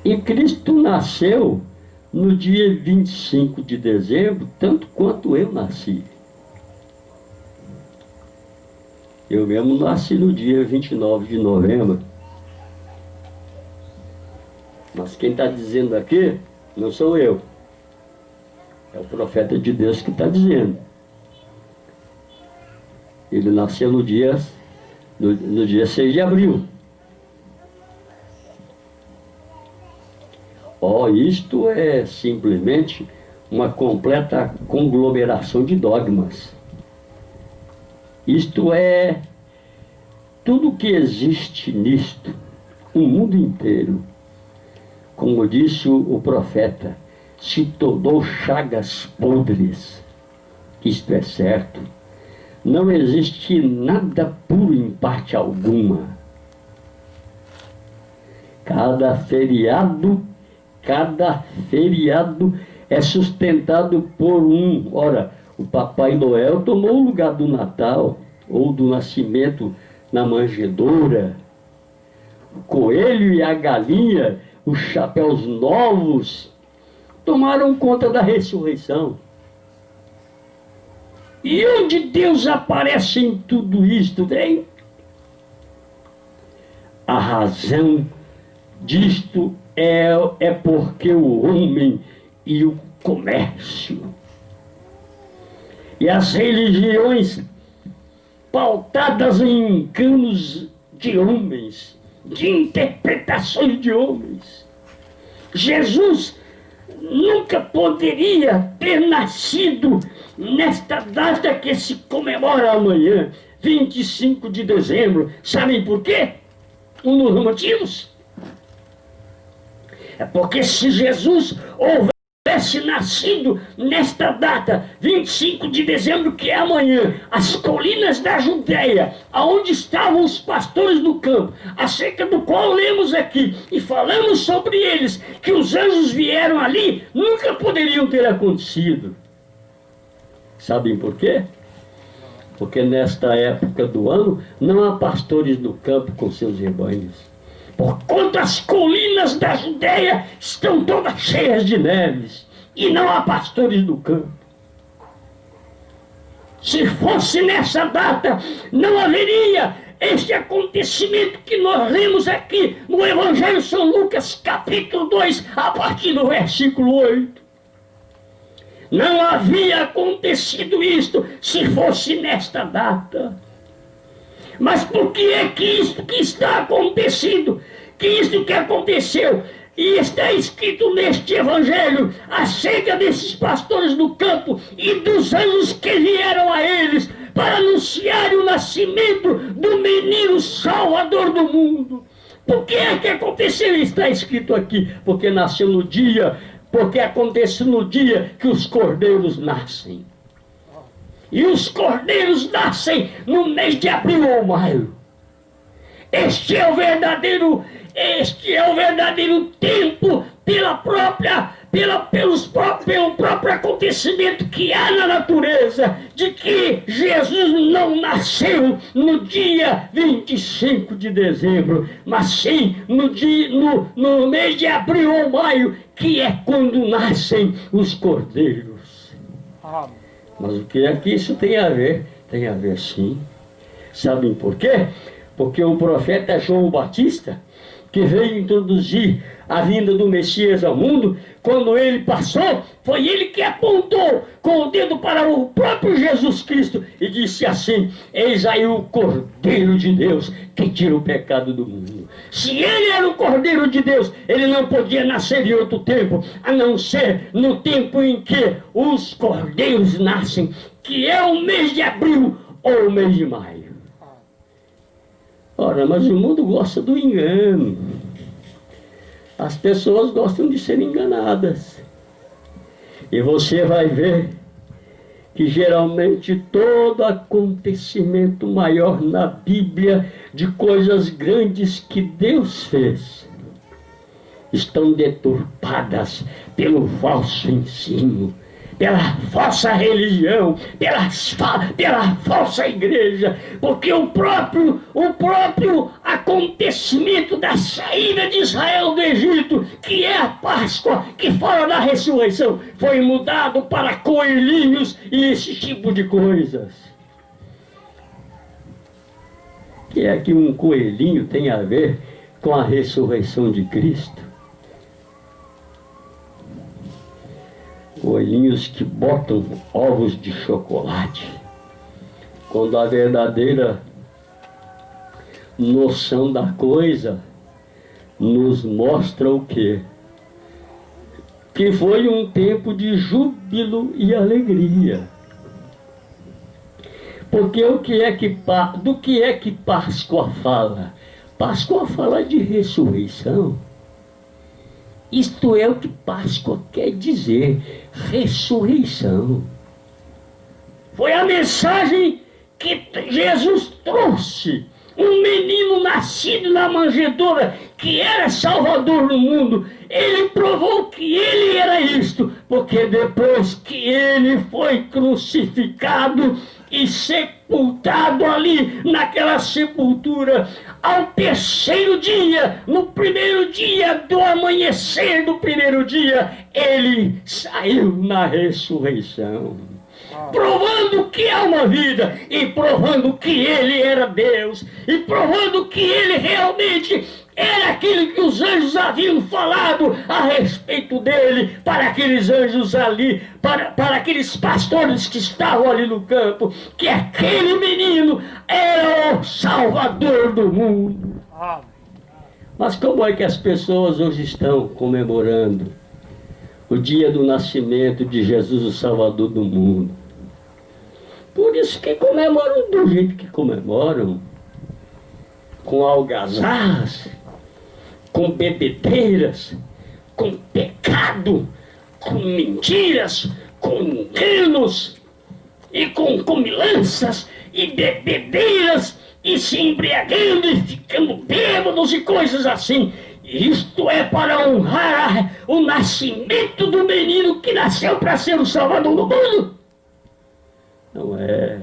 E Cristo nasceu no dia 25 de dezembro, tanto quanto eu nasci. Eu mesmo nasci no dia 29 de novembro. Mas quem está dizendo aqui não sou eu. É o profeta de Deus que está dizendo. Ele nasceu no dia 6 de abril. Isto é simplesmente uma completa conglomeração de dogmas. Isto é tudo que existe nisto, o mundo inteiro. Como disse o profeta, se tornou chagas podres. Isto é certo. Não existe nada puro em parte alguma. Cada feriado é sustentado por um. Ora, o Papai Noel tomou o lugar do Natal, ou do nascimento na manjedoura. O coelho e a galinha, os chapéus novos, tomaram conta da ressurreição. E onde Deus aparece em tudo isto, bem? A razão disto é porque o homem e o comércio e as religiões pautadas em enganos de homens, de interpretações de homens. Jesus nunca poderia ter nascido nesta data que se comemora amanhã, 25 de dezembro. Sabem por quê? Um dos motivos é porque se Jesus houvesse nascido nesta data, 25 de dezembro, que é amanhã, as colinas da Judéia, aonde estavam os pastores do campo, acerca do qual lemos aqui e falamos sobre eles, que os anjos vieram ali, nunca poderiam ter acontecido. Sabem por quê? Porque nesta época do ano não há pastores no campo com seus rebanhos. Porquanto as colinas da Judéia estão todas cheias de neves, e não há pastores no campo. Se fosse nessa data, não haveria este acontecimento que nós lemos aqui no Evangelho de São Lucas, capítulo 2, a partir do versículo 8. Não havia acontecido isto se fosse nesta data. Mas por que é que isto que está acontecendo, que isto que aconteceu, e está escrito neste Evangelho, acerca desses pastores do campo e dos anjos que vieram a eles para anunciar o nascimento do menino Salvador do mundo? Por que é que aconteceu? Está escrito aqui, porque nasceu no dia, porque aconteceu no dia que os cordeiros nascem. E os cordeiros nascem no mês de abril ou maio. Este é o verdadeiro tempo pelo próprio acontecimento que há na natureza, de que Jesus não nasceu no dia 25 de dezembro, mas sim no mês de abril ou maio, que é quando nascem os cordeiros. Mas o que é que isso tem a ver? Tem a ver sim. Sabem por quê? Porque o profeta João Batista, que veio introduzir a vinda do Messias ao mundo, quando ele passou, foi ele que apontou com o dedo para o próprio Jesus Cristo e disse assim: eis aí o Cordeiro de Deus que tira o pecado do mundo. Se ele era o Cordeiro de Deus, ele não podia nascer em outro tempo, a não ser no tempo em que os cordeiros nascem, que é o mês de abril ou o mês de maio. Ora, mas o mundo gosta do engano. As pessoas gostam de ser enganadas. E você vai ver que geralmente todo acontecimento maior na Bíblia de coisas grandes que Deus fez estão deturpadas pelo falso ensino, pela falsa religião, pela falsa igreja, porque o próprio acontecimento da saída de Israel do Egito, que é a Páscoa, que fala da ressurreição, foi mudado para coelhinhos e esse tipo de coisas. O que é que um coelhinho tem a ver com a ressurreição de Cristo? Coelhinhos que botam ovos de chocolate, quando a verdadeira noção da coisa nos mostra o quê? Que foi um tempo de júbilo e alegria. Porque do que é que Páscoa fala? Páscoa fala de ressurreição. Isto é o que Páscoa quer dizer, ressurreição. Foi a mensagem que Jesus trouxe. Um menino nascido na manjedoura, que era Salvador do mundo. Ele provou que ele era isto, porque depois que ele foi crucificado e sepultado ali naquela sepultura, ao terceiro dia, no primeiro dia do amanhecer do primeiro dia, ele saiu na ressurreição, provando que há uma vida, e provando que ele era Deus, e provando que ele realmente era aquilo que os anjos haviam falado a respeito dele, para aqueles anjos ali, para aqueles pastores que estavam ali no campo, que aquele menino era o Salvador do mundo. Mas como é que as pessoas hoje estão comemorando o dia do nascimento de Jesus, o Salvador do mundo? Por isso que comemoram do jeito que comemoram, com algazarras, com bebedeiras, com pecado, com mentiras, com enganos, e com comilanças, e bebedeiras, e se embriagando, e ficando bêbados, e coisas assim. Isto é para honrar o nascimento do menino que nasceu para ser o Salvador do mundo? Não é.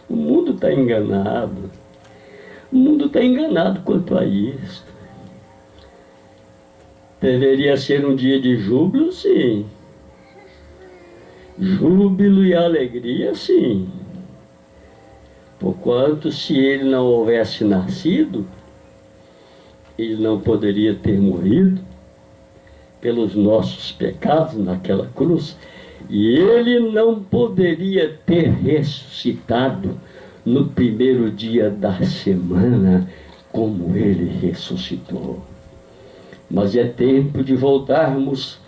O mundo está enganado. O mundo está enganado quanto a isso. Deveria ser um dia de júbilo, sim. Júbilo e alegria, sim. Porquanto, se ele não houvesse nascido, ele não poderia ter morrido pelos nossos pecados naquela cruz, e ele não poderia ter ressuscitado no primeiro dia da semana, como ele ressuscitou. Mas é tempo de voltarmos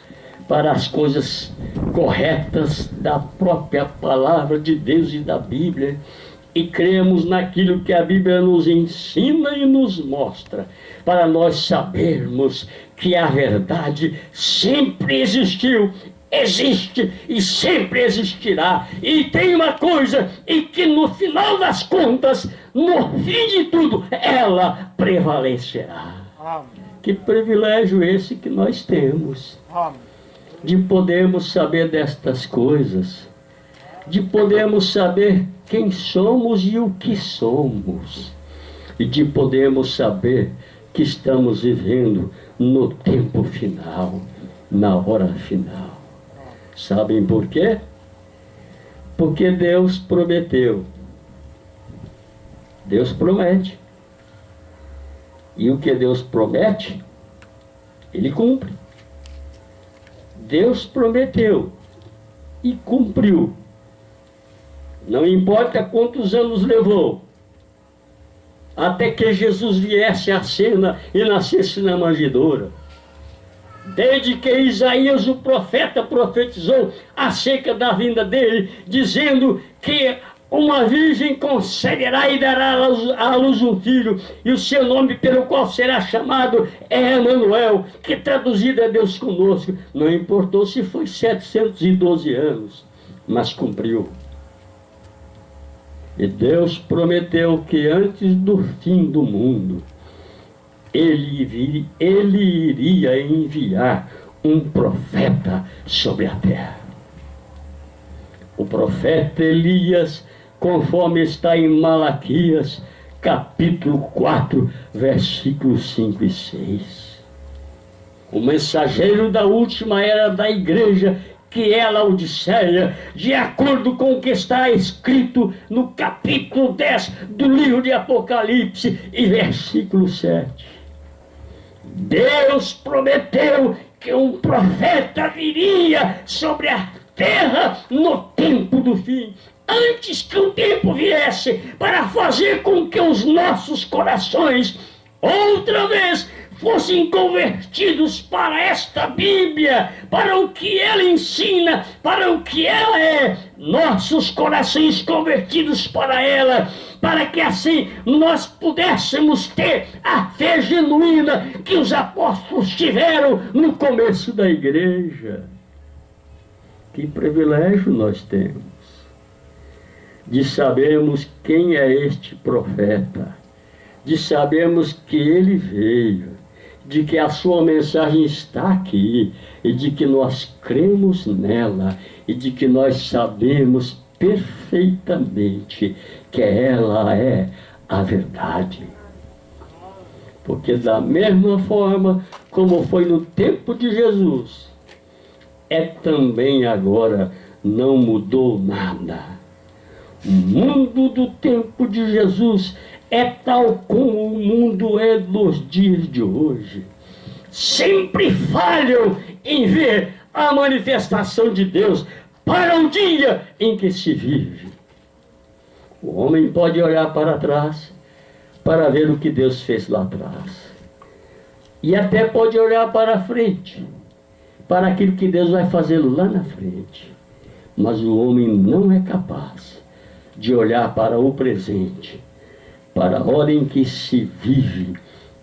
para as coisas corretas da própria palavra de Deus e da Bíblia, e cremos naquilo que a Bíblia nos ensina e nos mostra, para nós sabermos que a verdade sempre existiu, existe e sempre existirá. E tem uma coisa, e que no final das contas, no fim de tudo, ela prevalecerá. Amém. Que privilégio esse que nós temos. Amém. De podermos saber destas coisas, de podermos saber quem somos e o que somos, e de podermos saber que estamos vivendo no tempo final, na hora final. Sabem por quê? Porque Deus prometeu. Deus promete. E o que Deus promete, Ele cumpre. Deus prometeu e cumpriu. Não importa quantos anos levou, até que Jesus viesse à cena e nascesse na manjedoura. Desde que Isaías, o profeta, profetizou acerca da vinda dele, dizendo que uma virgem conceberá e dará à luz um filho, e o seu nome pelo qual será chamado é Emanuel, que traduzido é Deus conosco. Não importou se foi 712 anos, mas cumpriu. E Deus prometeu que antes do fim do mundo, Ele iria enviar um profeta sobre a terra. O profeta Elias, conforme está em Malaquias, capítulo 4, versículos 5 e 6. O mensageiro da última era da igreja, que é a Laodiceia, de acordo com o que está escrito no capítulo 10 do livro de Apocalipse e versículo 7. Deus prometeu que um profeta viria sobre a terra no tempo do fim, antes que o tempo viesse, para fazer com que os nossos corações, outra vez, fossem convertidos para esta Bíblia, para o que ela ensina, para o que ela é, nossos corações convertidos para ela, para que assim nós pudéssemos ter a fé genuína que os apóstolos tiveram no começo da igreja. Que privilégio nós temos de sabermos quem é este profeta, de sabermos que ele veio, de que a sua mensagem está aqui, e de que nós cremos nela, e de que nós sabemos perfeitamente que ela é a verdade. Porque da mesma forma como foi no tempo de Jesus, é também agora, não mudou nada. O mundo do tempo de Jesus é tal como o mundo é nos dias de hoje. Sempre falham em ver a manifestação de Deus para o dia em que se vive. O homem pode olhar para trás para ver o que Deus fez lá atrás. E até pode olhar para frente, para aquilo que Deus vai fazer lá na frente. Mas o homem não é capaz de olhar para o presente, para a hora em que se vive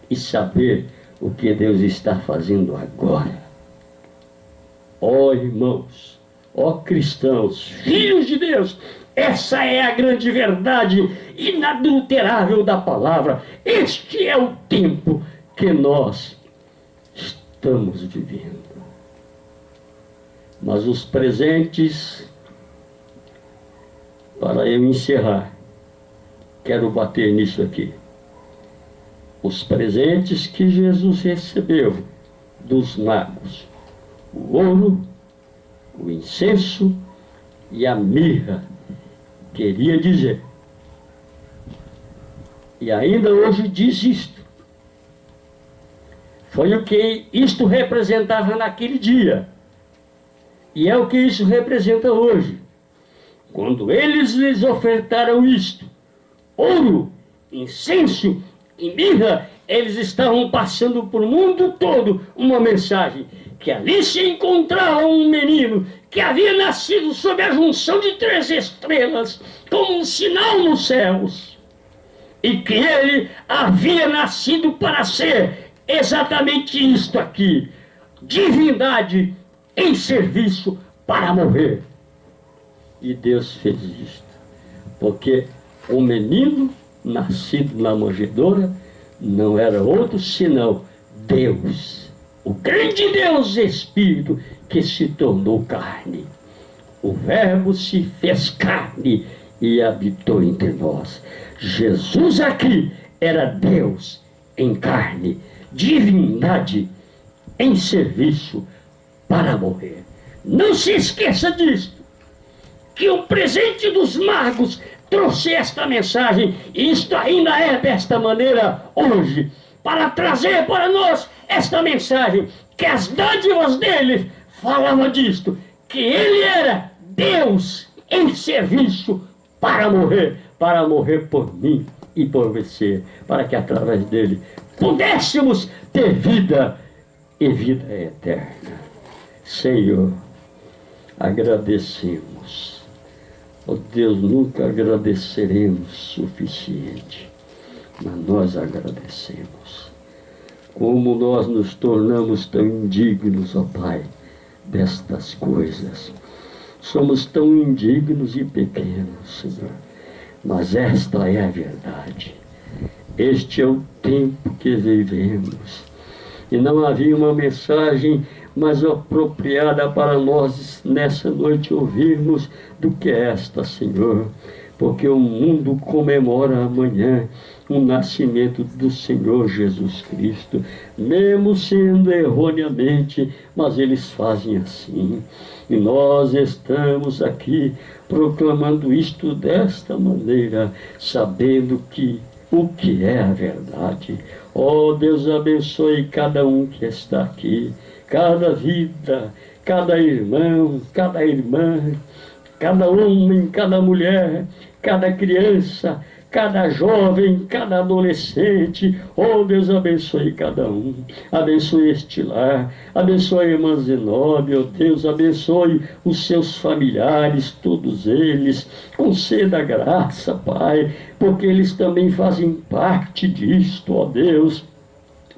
e saber o que Deus está fazendo agora. Ó irmãos, ó cristãos, filhos de Deus, essa é a grande verdade inadulterável da palavra. Este é o tempo que nós estamos vivendo. Mas os presentes, para eu encerrar, quero bater nisso aqui. Os presentes que Jesus recebeu dos magos: o ouro, o incenso e a mirra, queria dizer, e ainda hoje diz isto, foi o que isto representava naquele dia, e é o que isso representa hoje. Quando eles lhes ofertaram isto, ouro, incenso e mirra, eles estavam passando por o mundo todo uma mensagem, que ali se encontrava um menino que havia nascido sob a junção de 3 estrelas, como um sinal nos céus, e que ele havia nascido para ser exatamente isto aqui: divindade em serviço para morrer. E Deus fez isto, porque o menino nascido na manjedoura não era outro senão Deus, o grande Deus Espírito que se tornou carne. O Verbo se fez carne e habitou entre nós. Jesus aqui era Deus em carne, divindade em serviço para morrer. Não se esqueça disto, que o presente dos magos trouxe esta mensagem, e isto ainda é desta maneira hoje, para trazer para nós esta mensagem, que as dádivas dele falavam disto, que ele era Deus em serviço para morrer por mim e por você, para que através dele pudéssemos ter vida e vida eterna. Senhor, agradecemos. Oh Deus, nunca agradeceremos suficiente, mas nós agradecemos. Como nós nos tornamos tão indignos, ó Pai, destas coisas. somos tão indignos e pequenos, Senhor. Mas esta é a verdade. Este é o tempo que vivemos. E não havia uma mensagem mais apropriada para nós nessa noite ouvirmos do que esta, Senhor. Porque o mundo comemora amanhã o nascimento do Senhor Jesus Cristo, mesmo sendo erroneamente, mas eles fazem assim. E nós estamos aqui proclamando isto desta maneira, sabendo que o que é a verdade. Oh, Deus abençoe cada um que está aqui, cada vida, cada irmão, cada irmã, cada homem, cada mulher, cada criança, cada jovem, cada adolescente. Oh, Deus abençoe cada um. Abençoe este lar. Abençoe a irmã Zenóbia, oh Deus. Abençoe os seus familiares, todos eles. Conceda graça, Pai, porque eles também fazem parte disto, ó Deus,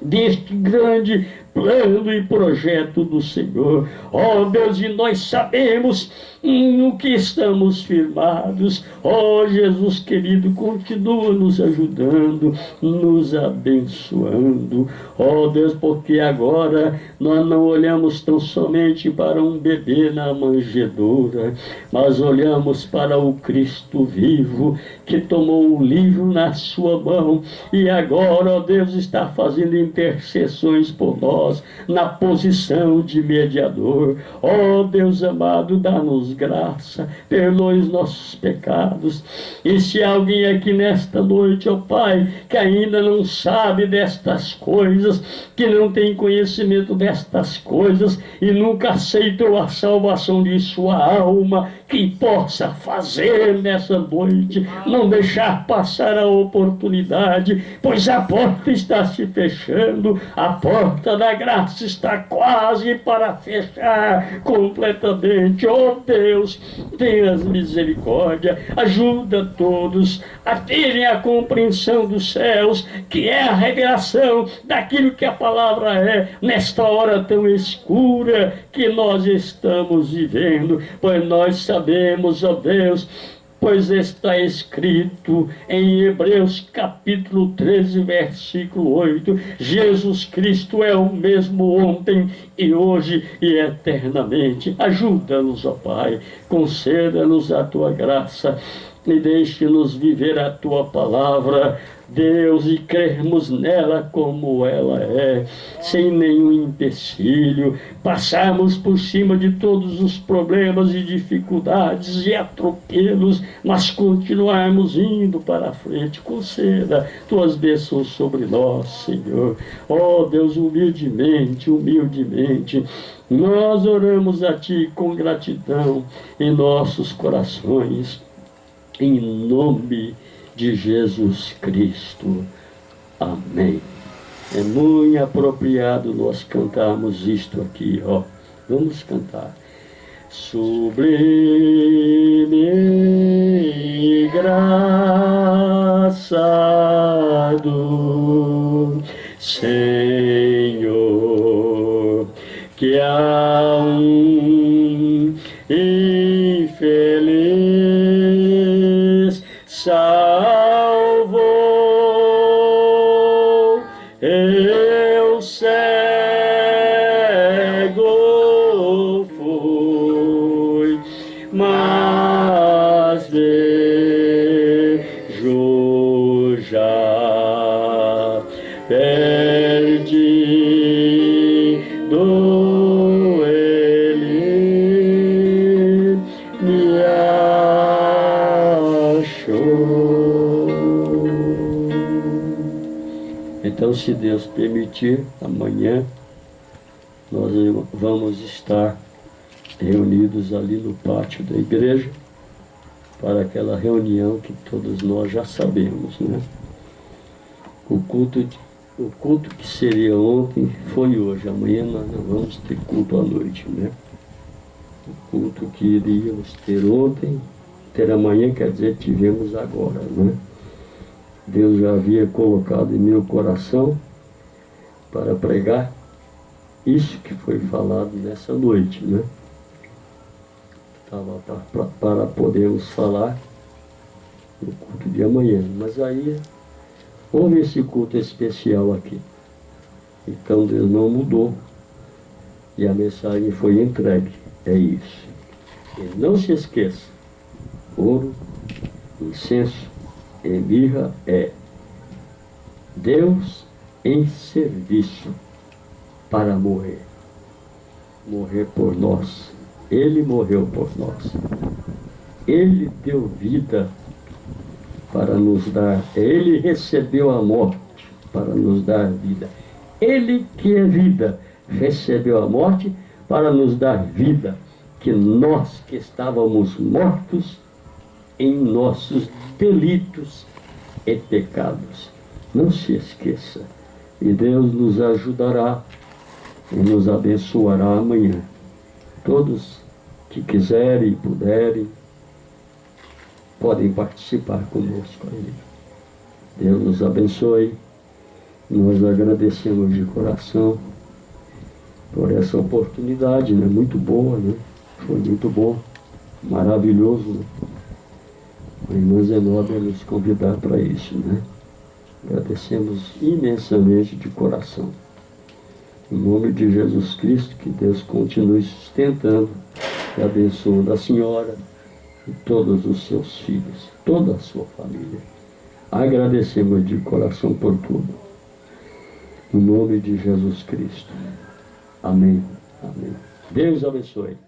deste grande plano e projeto do Senhor. Ó Deus, e nós sabemos no que estamos firmados. Ó Jesus querido, continua nos ajudando, nos abençoando. Ó Deus, porque agora nós não olhamos tão somente para um bebê na manjedoura, mas olhamos para o Cristo vivo, que tomou o livro na sua mão e agora, ó Deus, está fazendo intercessões por nós, na posição de mediador. Ó Deus amado, dá-nos graça, perdoe os nossos pecados. E se alguém aqui nesta noite, ó Pai, que ainda não sabe destas coisas, que não tem conhecimento destas coisas e nunca aceitou a salvação de sua alma, que possa fazer nessa noite, não deixar passar a oportunidade, pois a porta está se fechando, a porta da graça está quase para fechar completamente. Oh Deus, tenha misericórdia, ajuda todos a terem a compreensão dos céus, que é a revelação daquilo que a palavra é, nesta hora tão escura que nós estamos vivendo, pois nós sabemos, ó Deus, pois está escrito em Hebreus capítulo 13, versículo 8, Jesus Cristo é o mesmo ontem e hoje e eternamente. Ajuda-nos, ó Pai, conceda-nos a Tua graça e deixe-nos viver a Tua palavra, Deus, e crermos nela como ela é, sem nenhum empecilho, passarmos por cima de todos os problemas e dificuldades e atropelos, mas continuarmos indo para a frente. Conceda Tuas bênçãos sobre nós, Senhor. Ó Deus, humildemente, nós oramos a Ti com gratidão em nossos corações, em nome de Jesus Cristo. Amém. É muito apropriado nós cantarmos isto aqui, ó. Vamos cantar. Sublime graça do Senhor, que a um infeliz salvou. Eu cego fui, mas vejo já, perdido ele me achou. Então, se Deus permitir, amanhã nós vamos estar reunidos ali no pátio da igreja para aquela reunião que todos nós já sabemos, né? O culto que seria ontem foi hoje. Amanhã nós não vamos ter culto à noite, né? O culto que iríamos ter ontem, ter amanhã, quer dizer, tivemos agora, né? Deus já havia colocado em meu coração para pregar isso que foi falado nessa noite, né? estava para podermos falar no culto de amanhã. Mas aí houve esse culto especial aqui. Então Deus não mudou e a mensagem foi entregue. É isso. E não se esqueça, ouro, incenso e mirra é Deus em serviço para morrer. Morrer por nós. Ele morreu por nós. Ele deu vida para nos dar. Ele recebeu a morte para nos dar vida. Ele que é vida recebeu a morte para nos dar vida. Que nós que estávamos mortos em nossos delitos e pecados. Não se esqueça. E Deus nos ajudará e nos abençoará amanhã. Todos que quiserem e puderem, podem participar conosco aí. Deus nos abençoe. Nós agradecemos de coração por essa oportunidade, né? Muito boa, né? Foi muito bom, maravilhoso, né? A irmã Zenobia nos convidar para isso, né? Agradecemos imensamente de coração. Em nome de Jesus Cristo, que Deus continue sustentando e abençoando a senhora e todos os seus filhos, toda a sua família. Agradecemos de coração por tudo. Em nome de Jesus Cristo. Amém. Amém. Deus abençoe.